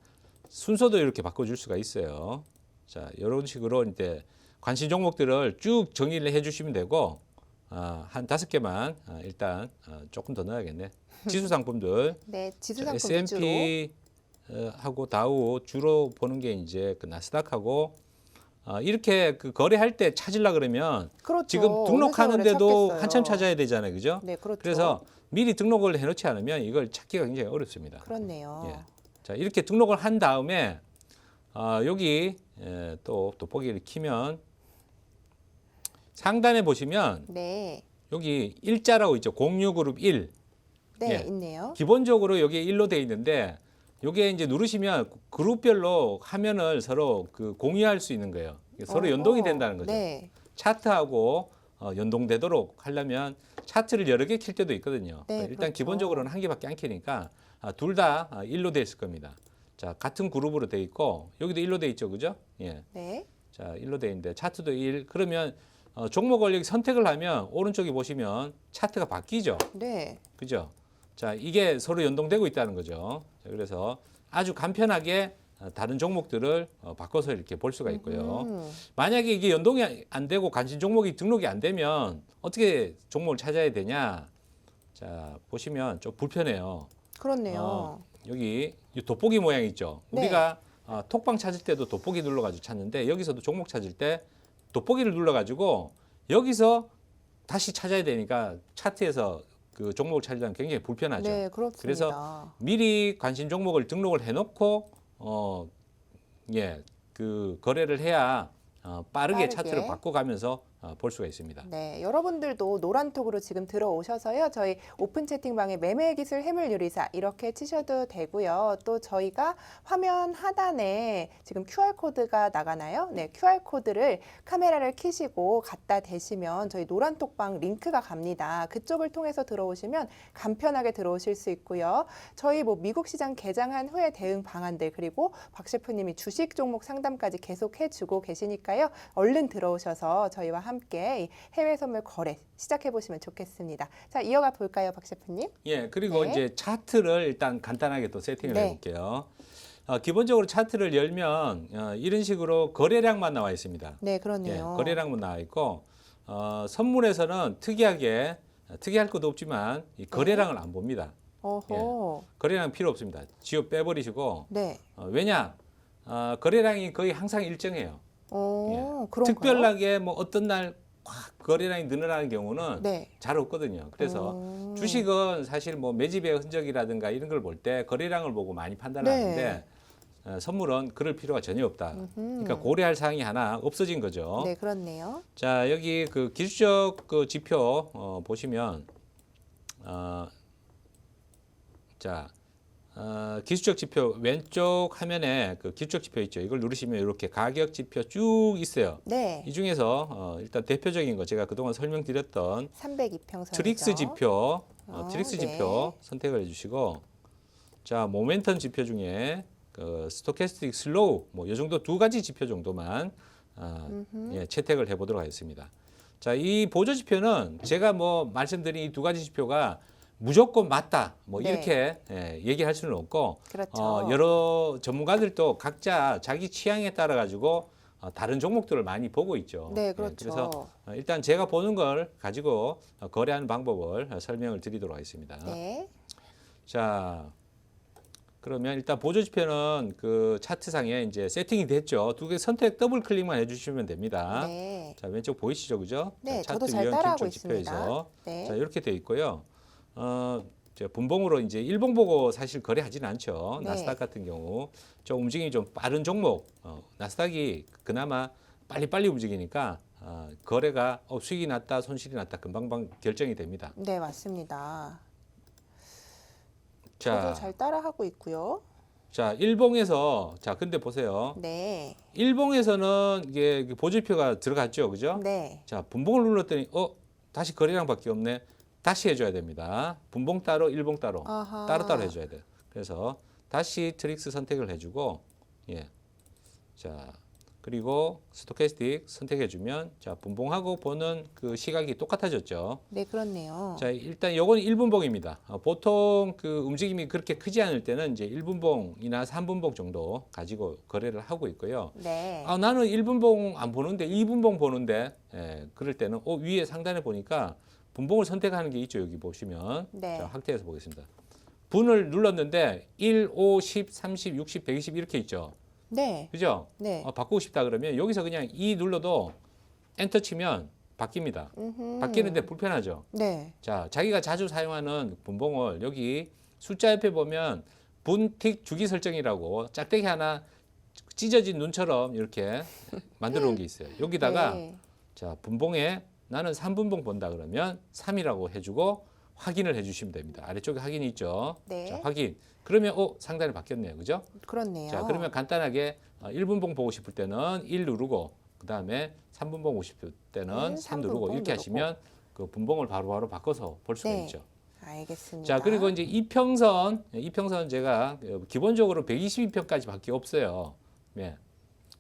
순서도 이렇게 바꿔줄 수가 있어요. 자, 이런 식으로 이제 관심 종목들을 쭉 정리를 해주시면 되고 한 5개만 일단 조금 더 넣어야겠네. 지수 상품들 네, 지수 자, 상품 위주로. S&P 하고 다우 주로 보는 게 이제 그 나스닥하고 이렇게 그 거래할 때 찾으려 그러면 그렇죠. 지금 어느 등록하는데도 세월에 찾겠어요. 한참 찾아야 되잖아요, 그죠? 네, 그렇죠. 그래서 미리 등록을 해놓지 않으면 이걸 찾기가 굉장히 어렵습니다. 그렇네요. 예. 자, 이렇게 등록을 한 다음에 여기 또 돋보기를 키면 상단에 보시면 네. 여기 일자라고 있죠. 공유그룹 1. 네, 예. 있네요. 기본적으로 여기에 1로 돼 있는데 여기에 이제 누르시면 그룹별로 화면을 서로 그 공유할 수 있는 거예요. 서로 연동이 된다는 거죠. 네. 차트하고 연동되도록 하려면 차트를 여러 개 킬 때도 있거든요. 네, 일단 그렇죠. 기본적으로는 한 개밖에 안 켜니까 둘 다 1로 돼 있을 겁니다. 자, 같은 그룹으로 돼 있고 여기도 1로 돼 있죠. 그죠? 예. 네. 자, 1로 돼 있는데 차트도 1. 그러면 종목을 여기 선택을 하면 오른쪽에 보시면 차트가 바뀌죠. 네. 그죠? 자, 이게 서로 연동되고 있다는 거죠. 자, 그래서 아주 간편하게 다른 종목들을 바꿔서 이렇게 볼 수가 있고요. 만약에 이게 연동이 안 되고 관심 종목이 등록이 안 되면 어떻게 종목을 찾아야 되냐? 자, 보시면 좀 불편해요. 그렇네요. 여기 이 돋보기 모양 있죠. 네. 우리가 톡방 찾을 때도 돋보기 눌러가지고 찾는데 여기서도 종목 찾을 때 돋보기를 눌러가지고 여기서 다시 찾아야 되니까 차트에서 그 종목을 찾으려면 굉장히 불편하죠. 네, 그렇습니다. 그래서 미리 관심 종목을 등록을 해놓고 그 거래를 해야 빠르게 차트를 바꿔가면서 볼 수가 있습니다. 네, 여러분들도 노란톡으로 지금 들어오셔서요. 저희 오픈 채팅방에 매매 기술 해물 요리사 이렇게 치셔도 되고요. 또 저희가 화면 하단에 지금 QR코드가 나가나요? 네, QR코드를 카메라를 켜시고 갖다 대시면 저희 노란톡방 링크가 갑니다. 그쪽을 통해서 들어오시면 간편하게 들어오실 수 있고요. 저희 뭐 미국 시장 개장한 후에 대응 방안들 그리고 박 셰프님이 주식 종목 상담까지 계속 해주고 계시니까요. 얼른 들어오셔서 저희와 함께 이 해외 선물 거래 시작해 보시면 좋겠습니다. 자, 이어가 볼까요, 박 셰프님? 예, 그리고 네. 이제 차트를 일단 간단하게 또 세팅을 네. 해볼게요. 기본적으로 차트를 열면 이런 식으로 거래량만 나와 있습니다. 네, 예, 그렇네요. 거래량만 나와 있고 선물에서는 특이하게 특이할 것도 없지만 이 거래량을 안 봅니다. 어허. 거래량 필요 없습니다. 지워 빼버리시고 네. 왜냐 거래량이 거의 항상 일정해요. 그런가요? 특별하게 뭐 어떤 날 확 거래량이 늘어나는 경우는 네. 잘 없거든요. 그래서 주식은 사실 뭐 매집의 흔적이라든가 이런 걸 볼 때 거래량을 보고 많이 판단하는데 선물은 그럴 필요가 전혀 없다. 그러니까 고려할 사항이 하나 없어진 거죠. 네, 그렇네요. 자, 여기 그 기술적 그 지표 보시면 자, 기술적 지표 왼쪽 화면에 그 기술적 지표 있죠. 이걸 누르시면 이렇게 가격 지표 쭉 있어요. 네. 이 중에서 일단 대표적인 거 제가 그동안 설명드렸던 302평선이죠. 트릭스 지표, 네. 트릭스 지표 선택을 해주시고, 자 모멘텀 지표 중에 그 스토캐스틱 슬로우 뭐 이 정도 두 가지 지표 정도만 예, 채택을 해보도록 하겠습니다. 자, 이 보조 지표는 제가 뭐 말씀드린 이 두 가지 지표가 무조건 맞다 뭐 네. 이렇게 얘기할 수는 없고 그렇죠. 여러 전문가들도 각자 자기 취향에 따라 가지고 다른 종목들을 많이 보고 있죠. 네, 예, 그렇죠. 그래서 일단 제가 보는 걸 가지고 거래하는 방법을 설명을 드리도록 하겠습니다. 네. 자, 그러면 일단 보조 지표는 그 차트상에 이제 세팅이 됐죠. 두 개 선택 더블 클릭만 해주시면 됩니다. 네. 자, 왼쪽 보이시죠, 그죠? 네, 자, 저도 차트 잘 유형 따라하고 기출 지표에서 있습니다. 네. 자, 이렇게 돼 있고요. 제 분봉으로 이제 일봉 보고 사실 거래하지는 않죠. 네. 나스닥 같은 경우 좀 움직임이 좀 빠른 종목, 나스닥이 그나마 빨리빨리 움직이니까 거래가 수익이 났다, 손실이 났다 금방 결정이 됩니다. 네, 맞습니다. 자, 저도 잘 따라하고 있고요. 자 일봉에서 자 근데 보세요. 네. 일봉에서는 이게 보조표가 들어갔죠, 그죠? 네. 자 분봉을 눌렀더니 다시 거래량밖에 없네. 다시 해줘야 됩니다. 분봉 따로, 일봉 따로, 아하. 따로따로 해줘야 돼요. 그래서 다시 트릭스 선택을 해주고, 예, 자 그리고 스토캐스틱 선택해주면 자 분봉하고 보는 그 시각이 똑같아졌죠. 네, 그렇네요. 자 일단 요거는 1분봉입니다. 보통 그 움직임이 그렇게 크지 않을 때는 이제 1분봉이나 3분봉 정도 가지고 거래를 하고 있고요. 네. 나는 1분봉 안 보는데 2분봉 보는데 그럴 때는 위에 상단에 보니까 분봉을 선택하는 게 있죠. 여기 보시면 네. 자, 확대해서 보겠습니다. 분을 눌렀는데 1, 5, 10, 30, 60, 120 이렇게 있죠. 네. 그죠? 네. 바꾸고 싶다 그러면 여기서 그냥 2 눌러도 엔터 치면 바뀝니다. 바뀌는데 불편하죠. 네. 자, 자기가 자주 사용하는 분봉을 여기 숫자 옆에 보면 분틱 주기 설정이라고 짝대기 하나 찢어진 눈처럼 이렇게 만들어 놓은 게 있어요. 여기다가 네. 자, 분봉에 나는 3분봉 본다 그러면 3이라고 해주고 확인을 해주시면 됩니다. 아래쪽에 확인이 있죠. 네. 자, 확인. 그러면 상단이 바뀌었네요. 그죠? 그렇네요. 자, 그러면 간단하게 1분봉 보고 싶을 때는 1 누르고 그다음에 3분봉 보고 싶을 때는 3 누르고 3분봉 이렇게 누르고. 하시면 그 분봉을 바로바로 바꿔서 볼 수가 네. 있죠. 알겠습니다. 자, 그리고 이제 이평선 제가 기본적으로 122평까지밖에 없어요. 네.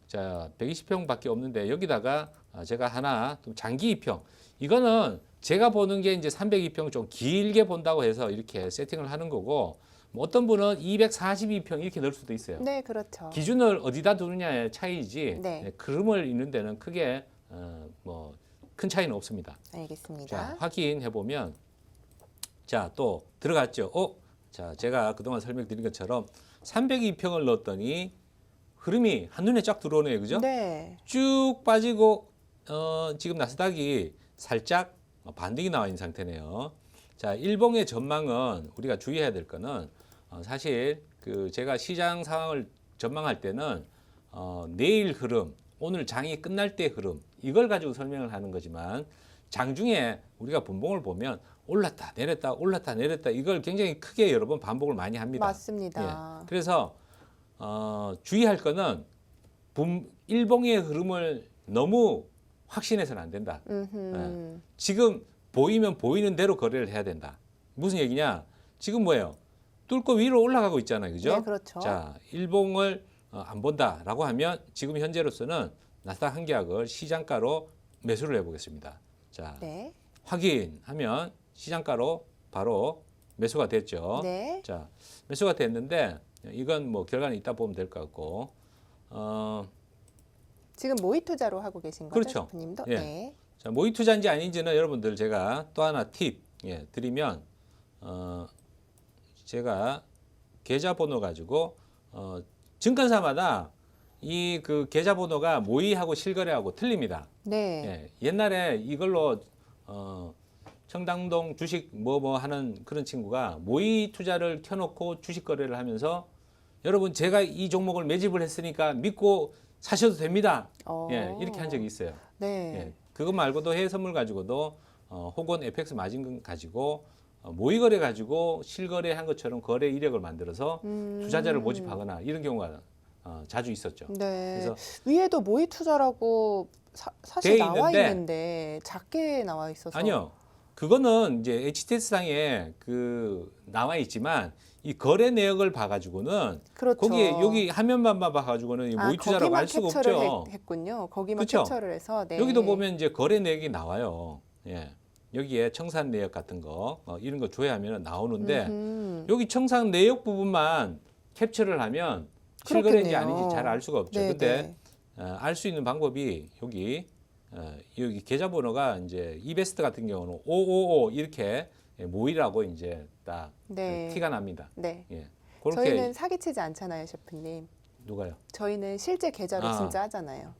자, 120평밖에 없는데 여기다가 제가 하나 좀 장기 이평. 이거는 제가 보는 게 이제 302평 좀 길게 본다고 해서 이렇게 세팅을 하는 거고 뭐 어떤 분은 242평 이렇게 넣을 수도 있어요. 네, 그렇죠. 기준을 어디다 두느냐의 차이지 네. 그림을 읽는 데는 크게 뭐 큰 차이는 없습니다. 알겠습니다. 자, 확인해 보면 자, 또 들어갔죠. 자, 제가 그동안 설명드린 것처럼 302평을 넣었더니 흐름이 한눈에 쫙 들어오네요. 그죠? 네. 쭉 빠지고 지금 나스닥이 살짝 반등이 나와 있는 상태네요. 자, 일봉의 전망은 우리가 주의해야 될 거는 사실 그 제가 시장 상황을 전망할 때는 내일 흐름, 오늘 장이 끝날 때 흐름 이걸 가지고 설명을 하는 거지만 장중에 우리가 분봉을 보면 올랐다 내렸다 올랐다 내렸다 이걸 굉장히 크게 여러 번 반복을 많이 합니다. 맞습니다. 예. 그래서 주의할 거는 일봉의 흐름을 너무 확신해서는 안 된다. 음흠. 지금 보이면 보이는 대로 거래를 해야 된다. 무슨 얘기냐? 지금 뭐예요? 뚫고 위로 올라가고 있잖아요. 그죠? 네, 그렇죠. 자, 일봉을 안 본다라고 하면 지금 현재로서는 나스닥 한 계약을 시장가로 매수를 해보겠습니다. 자, 네. 확인하면 시장가로 바로 매수가 됐죠. 네. 자, 매수가 됐는데 이건 뭐 결과는 이따 보면 될 것 같고 지금 모의 투자로 하고 계신 거죠, 그렇죠. 대표님도? 예. 네. 자, 모의 투자인지 아닌지는 여러분들 제가 또 하나 팁 드리면 제가 계좌번호 가지고 증권사마다 이 그 계좌번호가 모의하고 실거래하고 틀립니다. 네. 예, 옛날에 이걸로 청담동 주식 뭐 하는 그런 친구가 모의 투자를 켜놓고 주식 거래를 하면서 여러분 제가 이 종목을 매집을 했으니까 믿고 사셔도 됩니다. 예, 이렇게 한 적이 있어요. 네. 예, 그것 말고도 해외 선물 가지고도 혹은 FX 마진 가지고 모의 거래 가지고 실거래한 것처럼 거래 이력을 만들어서 투자자를 모집하거나 이런 경우가 자주 있었죠. 네. 그래서 위에도 모의 투자라고 사실 돼 나와 있는데 있는데 작게 나와 있어서. 아니요. 그거는 이제 HTS상에 나와 있지만 이 거래 내역을 봐가지고는 그렇죠. 거기에 여기 화면만 봐가지고는 이 모의 투자라고 거기만 알 수가 캡처를 없죠. 했군요. 거기만 그쵸? 캡처를 해서. 네. 여기도 보면 이제 거래 내역이 나와요. 예. 여기에 청산 내역 같은 거 이런 거 조회하면 나오는데 여기 청산 내역 부분만 캡처를 하면 실거래인지 그렇겠네요. 아닌지 잘 알 수가 없죠. 네, 근데 네. 알 수 있는 방법이 여기 계좌번호가 이제 이베스트 같은 경우는 555 이렇게 모이라고 이제 딱 네. 티가 납니다. 네. 예. 그렇게 저희는 사기치지 않잖아요, 셰프님. 누가요? 저희는 실제 계좌로 아. 진짜 하잖아요.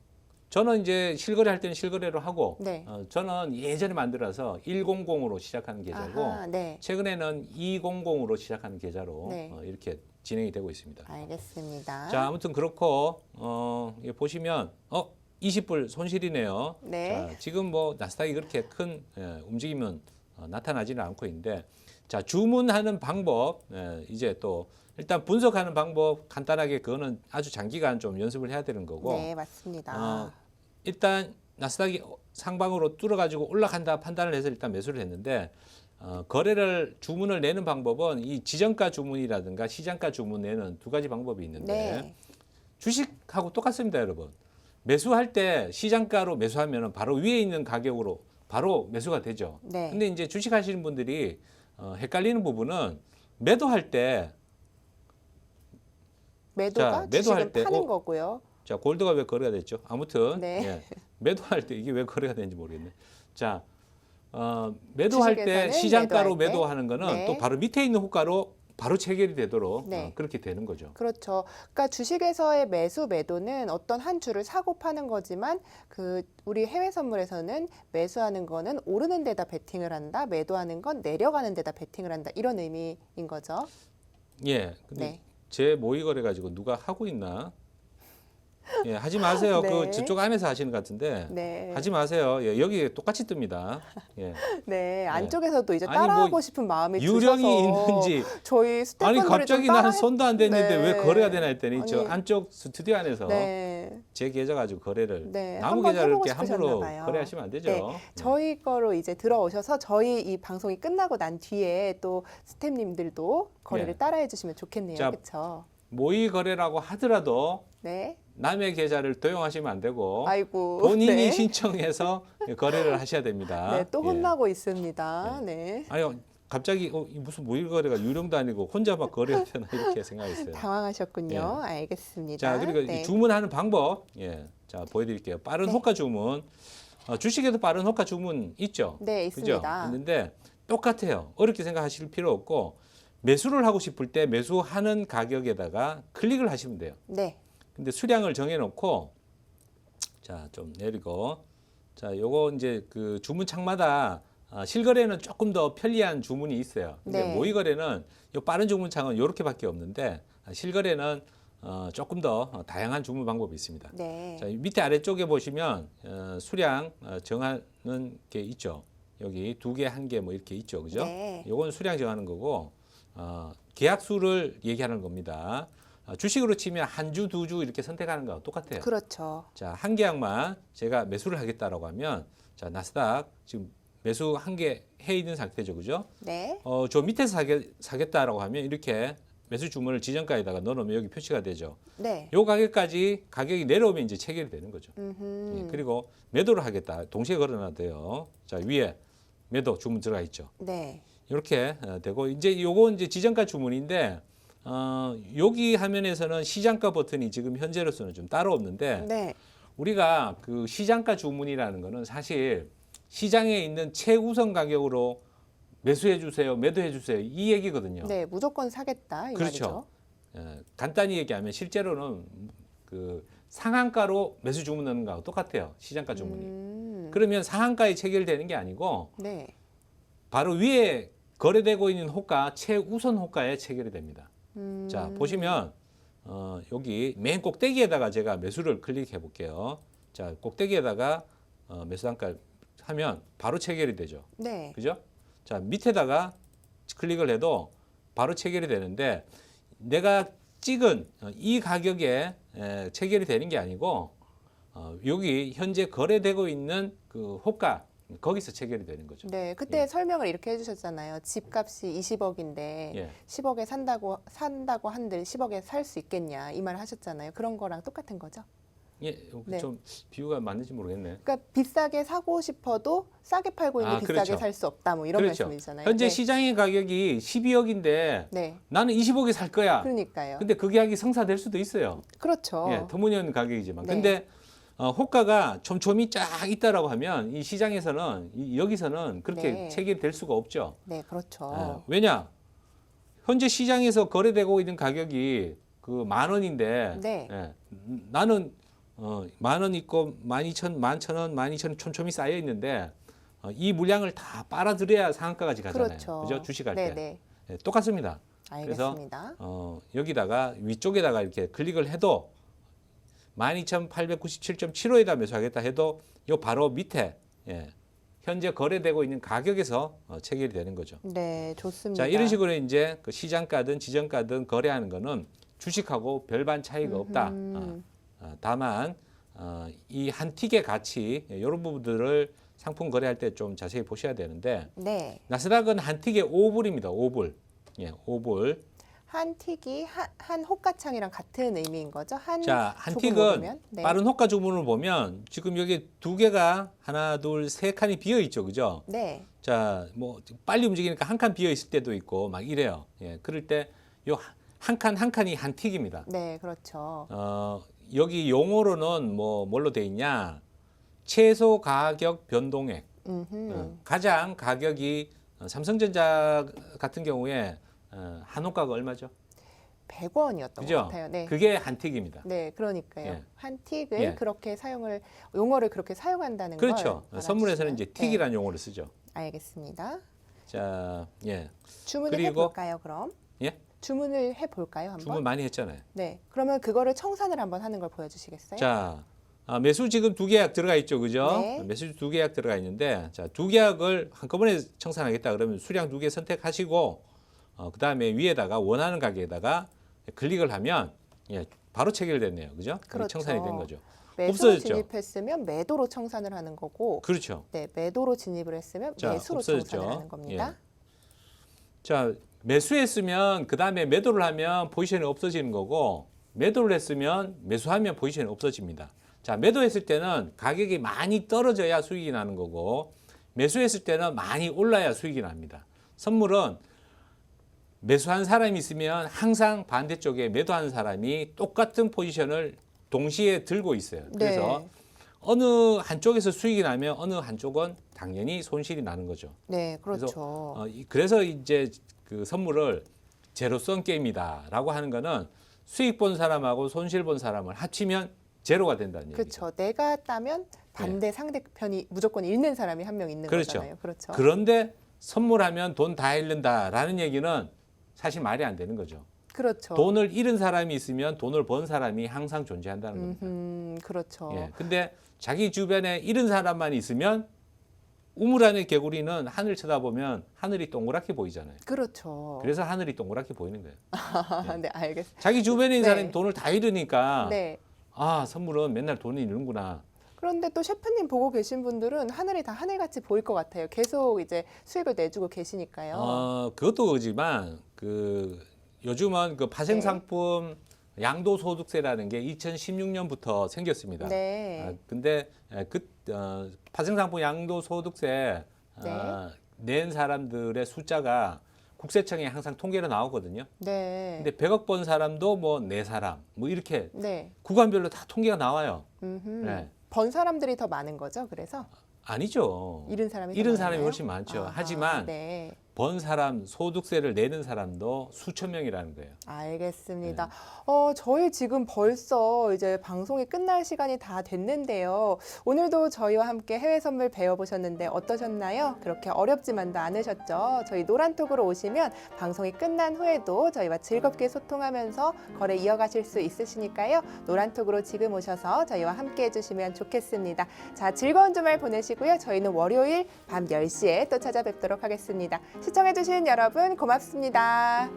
저는 이제 실거래 할 때는 실거래로 하고 네. 저는 예전에 만들어서 100으로 시작하는 계좌고 아하, 네. 최근에는 200으로 시작하는 계좌로 네. 이렇게 진행이 되고 있습니다. 알겠습니다. 자, 아무튼 그렇고 예, 보시면 20불 손실이네요. 네. 자, 지금 뭐 나스닥이 그렇게 큰 움직임은 나타나지는 않고 있는데 자, 주문하는 방법 이제 또 일단 분석하는 방법 간단하게 그거는 아주 장기간 좀 연습을 해야 되는 거고 네, 맞습니다. 일단 나스닥이 상방으로 뚫어가지고 올라간다 판단을 해서 일단 매수를 했는데 거래를 주문을 내는 방법은 이 지정가 주문이라든가 시장가 주문 내는 두 가지 방법이 있는데 네. 주식하고 똑같습니다, 여러분. 매수할 때 시장가로 매수하면 바로 위에 있는 가격으로 바로 매수가 되죠. 네. 근데 이제 주식 하시는 분들이 헷갈리는 부분은 매도할 때 매도가 자, 매도할 주식은 때, 파는 거고요. 자, 골드가 왜 거래가 됐죠? 아무튼 네. 예, 매도할 때 이게 왜 거래가 되는지 모르겠네. 자, 매도할 때 주식에서는 시장가로 매도할 때. 매도하는 거는 네. 또 바로 밑에 있는 호가로 바로 체결이 되도록 네. 그렇게 되는 거죠. 그렇죠. 그러니까 주식에서의 매수 매도는 어떤 한 주를 사고 파는 거지만 우리 해외 선물에서는 매수하는 거는 오르는 데다 베팅을 한다, 매도하는 건 내려가는 데다 베팅을 한다 이런 의미인 거죠. 예, 근데 네. 제 모의 거래 가지고 누가 하고 있나? 예, 하지 마세요. 네. 그 저쪽 안에서 하시는 것 같은데 네. 하지 마세요. 예, 여기 똑같이 뜹니다. 예. 네, 안쪽에서도 이제 아니, 따라하고 뭐 싶은 마음이 유령이 드셔서 있는지 저희 아니 스태프분들이 갑자기 좀 나는 손도 안 댔는데 네. 왜 거래가 되나 했더니 아니, 저 안쪽 스튜디오 안에서 네, 제 계좌 가지고 거래를 네, 남의 한번 계좌를 해보고 이렇게 함부로 싶으셨나 봐요. 거래하시면 안 되죠. 네, 저희 거로 이제 들어오셔서 저희 이 방송이 끝나고 난 뒤에 또 스태프님들도 거래를 예. 따라해 주시면 좋겠네요. 자, 그렇죠? 모의 거래라고 하더라도 네. 남의 계좌를 도용하시면 안 되고 아이고. 본인이 네. 신청해서 거래를 하셔야 됩니다. 네, 또 예. 혼나고 있습니다. 네. 아니 갑자기 이 무슨 모의 거래가 유령도 아니고 혼자 막 거래해야 되나 이렇게 생각했어요. 당황하셨군요. 알겠습니다. 자, 그리고 네. 주문하는 방법, 자 보여드릴게요. 빠른 네. 호가 주문, 주식에도 빠른 호가 주문 있죠. 네, 있습니다. 그죠? 있는데 똑같아요. 어렵게 생각하실 필요 없고 매수를 하고 싶을 때 매수하는 가격에다가 클릭을 하시면 돼요. 네. 근데 수량을 정해놓고 자 좀 내리고 자 요거 이제 그 주문창마다 실거래는 조금 더 편리한 주문이 있어요. 근데 네. 모의 거래는 요 빠른 주문창은 요렇게밖에 없는데 실거래는 조금 더 다양한 주문 방법이 있습니다. 네. 자 밑에 아래쪽에 보시면 수량 정하는 게 있죠. 여기 2개, 1개 뭐 이렇게 있죠, 그죠? 네. 요건 수량 정하는 거고 계약수를 얘기하는 겁니다. 주식으로 치면 한 주, 2주 이렇게 선택하는 거하고 똑같아요. 그렇죠. 자, 한 계약만 제가 매수를 하겠다라고 하면 자, 나스닥 지금 매수 한 개 해 있는 상태죠. 그죠? 네. 저 밑에서 사겠다라고 하면 이렇게 매수 주문을 지정가에다가 넣어놓으면 여기 표시가 되죠. 네. 요 가격까지 가격이 내려오면 이제 체결이 되는 거죠. 음흠. 그리고 매도를 하겠다. 동시에 걸어놔도 돼요. 자, 위에 매도 주문 들어가 있죠. 네. 이렇게 되고 이제 요거 이제 지정가 주문인데 여기 화면에서는 시장가 버튼이 지금 현재로서는 좀 따로 없는데 네. 우리가 그 시장가 주문이라는 거는 사실 시장에 있는 최우선 가격으로 매수해 주세요, 매도해 주세요 이 얘기거든요. 네, 무조건 사겠다 이 그렇죠. 말이죠. 간단히 얘기하면 실제로는 그 상한가로 매수 주문 넣는 거하고 똑같아요. 시장가 주문이. 그러면 상한가에 체결되는 게 아니고 네. 바로 위에 거래되고 있는 호가 최우선 호가에 체결이 됩니다. 자 보시면 여기 맨 꼭대기에다가 제가 매수를 클릭해 볼게요. 자 꼭대기에다가 매수 단가 하면 바로 체결이 되죠. 네. 그죠? 자 밑에다가 클릭을 해도 바로 체결이 되는데 내가 찍은 이 가격에 체결이 되는 게 아니고 여기 현재 거래되고 있는 그 호가 거기서 체결이 되는 거죠. 네, 그때 예. 설명을 이렇게 해주셨잖아요. 집값이 20억인데 예. 10억에 산다고 한들 10억에 살 수 있겠냐 이 말 하셨잖아요. 그런 거랑 똑같은 거죠. 예, 네. 좀 비유가 맞는지 모르겠네. 그러니까 비싸게 사고 싶어도 싸게 팔고 있는데 비싸게 그렇죠. 살 수 없다 뭐 이런 그렇죠. 말씀이잖아요. 현재 네. 시장의 가격이 12억인데 네, 나는 20억에 살 거야. 그러니까요. 근데 그 계약이 성사될 수도 있어요. 그렇죠. 예, 터무니없는 가격이지만. 네. 근데 호가가 촘촘히 쫙 있다라고 하면 이 시장에서는 여기서는 그렇게 네. 체결될 수가 없죠. 네, 그렇죠. 왜냐? 현재 시장에서 거래되고 있는 가격이 그 10,000원인데 네. 나는 10,000원 있고 12,000, 11,000원, 12,000원 촘촘히 쌓여 있는데 이 물량을 다 빨아들여야 상한가까지 가잖아요. 그렇죠. 그죠? 주식할 네, 때. 네. 예, 똑같습니다. 알겠습니다. 여기다가 위쪽에다가 이렇게 클릭을 해도 12,897.75에다 매수하겠다 해도 요 바로 밑에 현재 거래되고 있는 가격에서 체결이 되는 거죠. 네, 좋습니다. 자, 이런 식으로 이제 그 시장가든 지정가든 거래하는 거는 주식하고 별반 차이가 없다. 다만 이 한 틱의 가치 이런 부분들을 상품 거래할 때 좀 자세히 보셔야 되는데 네, 나스닥은 한 틱에 5불입니다. 5불. 예, 5불. 한 틱이 한 호가창이랑 같은 의미인 거죠? 자, 한 조금으로 틱은 보면? 네. 빠른 호가 주문을 보면 지금 여기 두 개가 하나, 둘, 세 칸이 비어 있죠. 그죠? 네, 자, 뭐 빨리 움직이니까 한 칸 비어 있을 때도 있고 막 이래요. 예, 그럴 때 요 한 칸 한 칸이 한 틱입니다. 네, 그렇죠. 여기 용어로는 뭐 뭘로 돼 있냐? 최소 가격 변동액. 가장 가격이 삼성전자 같은 경우에 한호가가 얼마죠? 100원이었던 그죠? 것 같아요. 네. 그게 한 틱입니다. 네, 그러니까요. 예. 한 틱을 예. 그렇게 용어를 그렇게 사용한다는 걸 그렇죠. 선물에서는 이제 알아주시면. 틱이라는 용어를 쓰죠. 네, 알겠습니다. 자, 예. 주문을 그리고- 해볼까요, 그럼? 예? 주문을 해볼까요, 한번? 주문 많이 했잖아요. 네, 그러면 그거를 청산을 한번 하는 걸 보여주시겠어요? 자, 매수 지금 두 계약 들어가 있죠, 그죠? 네. 매수 두 계약 들어가 있는데, 자, 두 계약을 한꺼번에 청산하겠다 그러면 수량 두 개 선택하시고, 그 다음에 위에다가 원하는 가격에다가 클릭을 하면, 예, 바로 체결됐네요, 그죠? 그렇죠. 청산이 된 거죠. 매수로 없어졌죠. 진입했으면 매도로 청산을 하는 거고, 그렇죠. 네, 매도로 진입을 했으면 자, 매수로 없어졌죠. 청산을 하는 겁니다. 자, 매수했으면 그 다음에 매도를 하면 포지션이 없어지는 거고, 매도를 했으면 매수하면 포지션이 없어집니다. 자, 매도했을 때는 가격이 많이 떨어져야 수익이 나는 거고, 매수했을 때는 많이 올라야 수익이 납니다. 선물은 매수한 사람이 있으면 항상 반대쪽에 매도하는 사람이 똑같은 포지션을 동시에 들고 있어요. 그래서 네. 어느 한쪽에서 수익이 나면 어느 한쪽은 당연히 손실이 나는 거죠. 네, 그렇죠. 그래서 이제 그 선물을 제로섬 게임이다라고 하는 거는 수익 본 사람하고 손실 본 사람을 합치면 제로가 된다는 얘기죠. 그렇죠. 내가 따면 반대 상대편이 무조건 잃는 사람이 한 명 있는 그렇죠. 거잖아요. 그렇죠. 그런데 선물하면 돈 다 잃는다라는 얘기는 사실 말이 안 되는 거죠. 그렇죠. 돈을 잃은 사람이 있으면 돈을 번 사람이 항상 존재한다는 겁니다. 그렇죠. 예. 근데 자기 주변에 잃은 사람만 있으면 우물 안의 개구리는 하늘 쳐다보면 하늘이 동그랗게 보이잖아요. 그렇죠. 그래서 하늘이 동그랗게 보이는 거예요. 네, 알겠습니다. 자기 주변에 있는 네. 사람이 돈을 다 잃으니까 네. 아, 선물은 맨날 돈이 잃는구나. 그런데 또 셰프님 보고 계신 분들은 하늘이 다 하늘같이 보일 것 같아요. 계속 이제 수익을 내주고 계시니까요. 그것도 그렇지만 그 요즘은 그 파생 네. 상품 양도소득세라는 게 2016년부터 생겼습니다. 네. 근데 파생 상품 양도소득세 네. 낸 사람들의 숫자가 국세청에 항상 통계로 나오거든요. 네. 근데 100억 번 사람도 뭐 4사람 뭐 이렇게 네. 구간별로 다 통계가 나와요. 음흠. 네. 번 사람들이 더 많은 거죠. 그래서 아니죠. 잃은 사람이 더 잃은 사람이 많나요? 훨씬 많죠. 아하, 하지만 네. 번 사람, 소득세를 내는 사람도 수천 명이라는 거예요. 알겠습니다. 네. 저희 지금 벌써 이제 방송이 끝날 시간이 다 됐는데요. 오늘도 저희와 함께 해외 선물 배워보셨는데 어떠셨나요? 그렇게 어렵지만도 않으셨죠? 저희 노란톡으로 오시면 방송이 끝난 후에도 저희와 즐겁게 소통하면서 거래 이어가실 수 있으시니까요. 노란톡으로 지금 오셔서 저희와 함께 해주시면 좋겠습니다. 자, 즐거운 주말 보내시고요. 저희는 월요일 밤 10시에 또 찾아뵙도록 하겠습니다. 시청해주신 여러분 고맙습니다.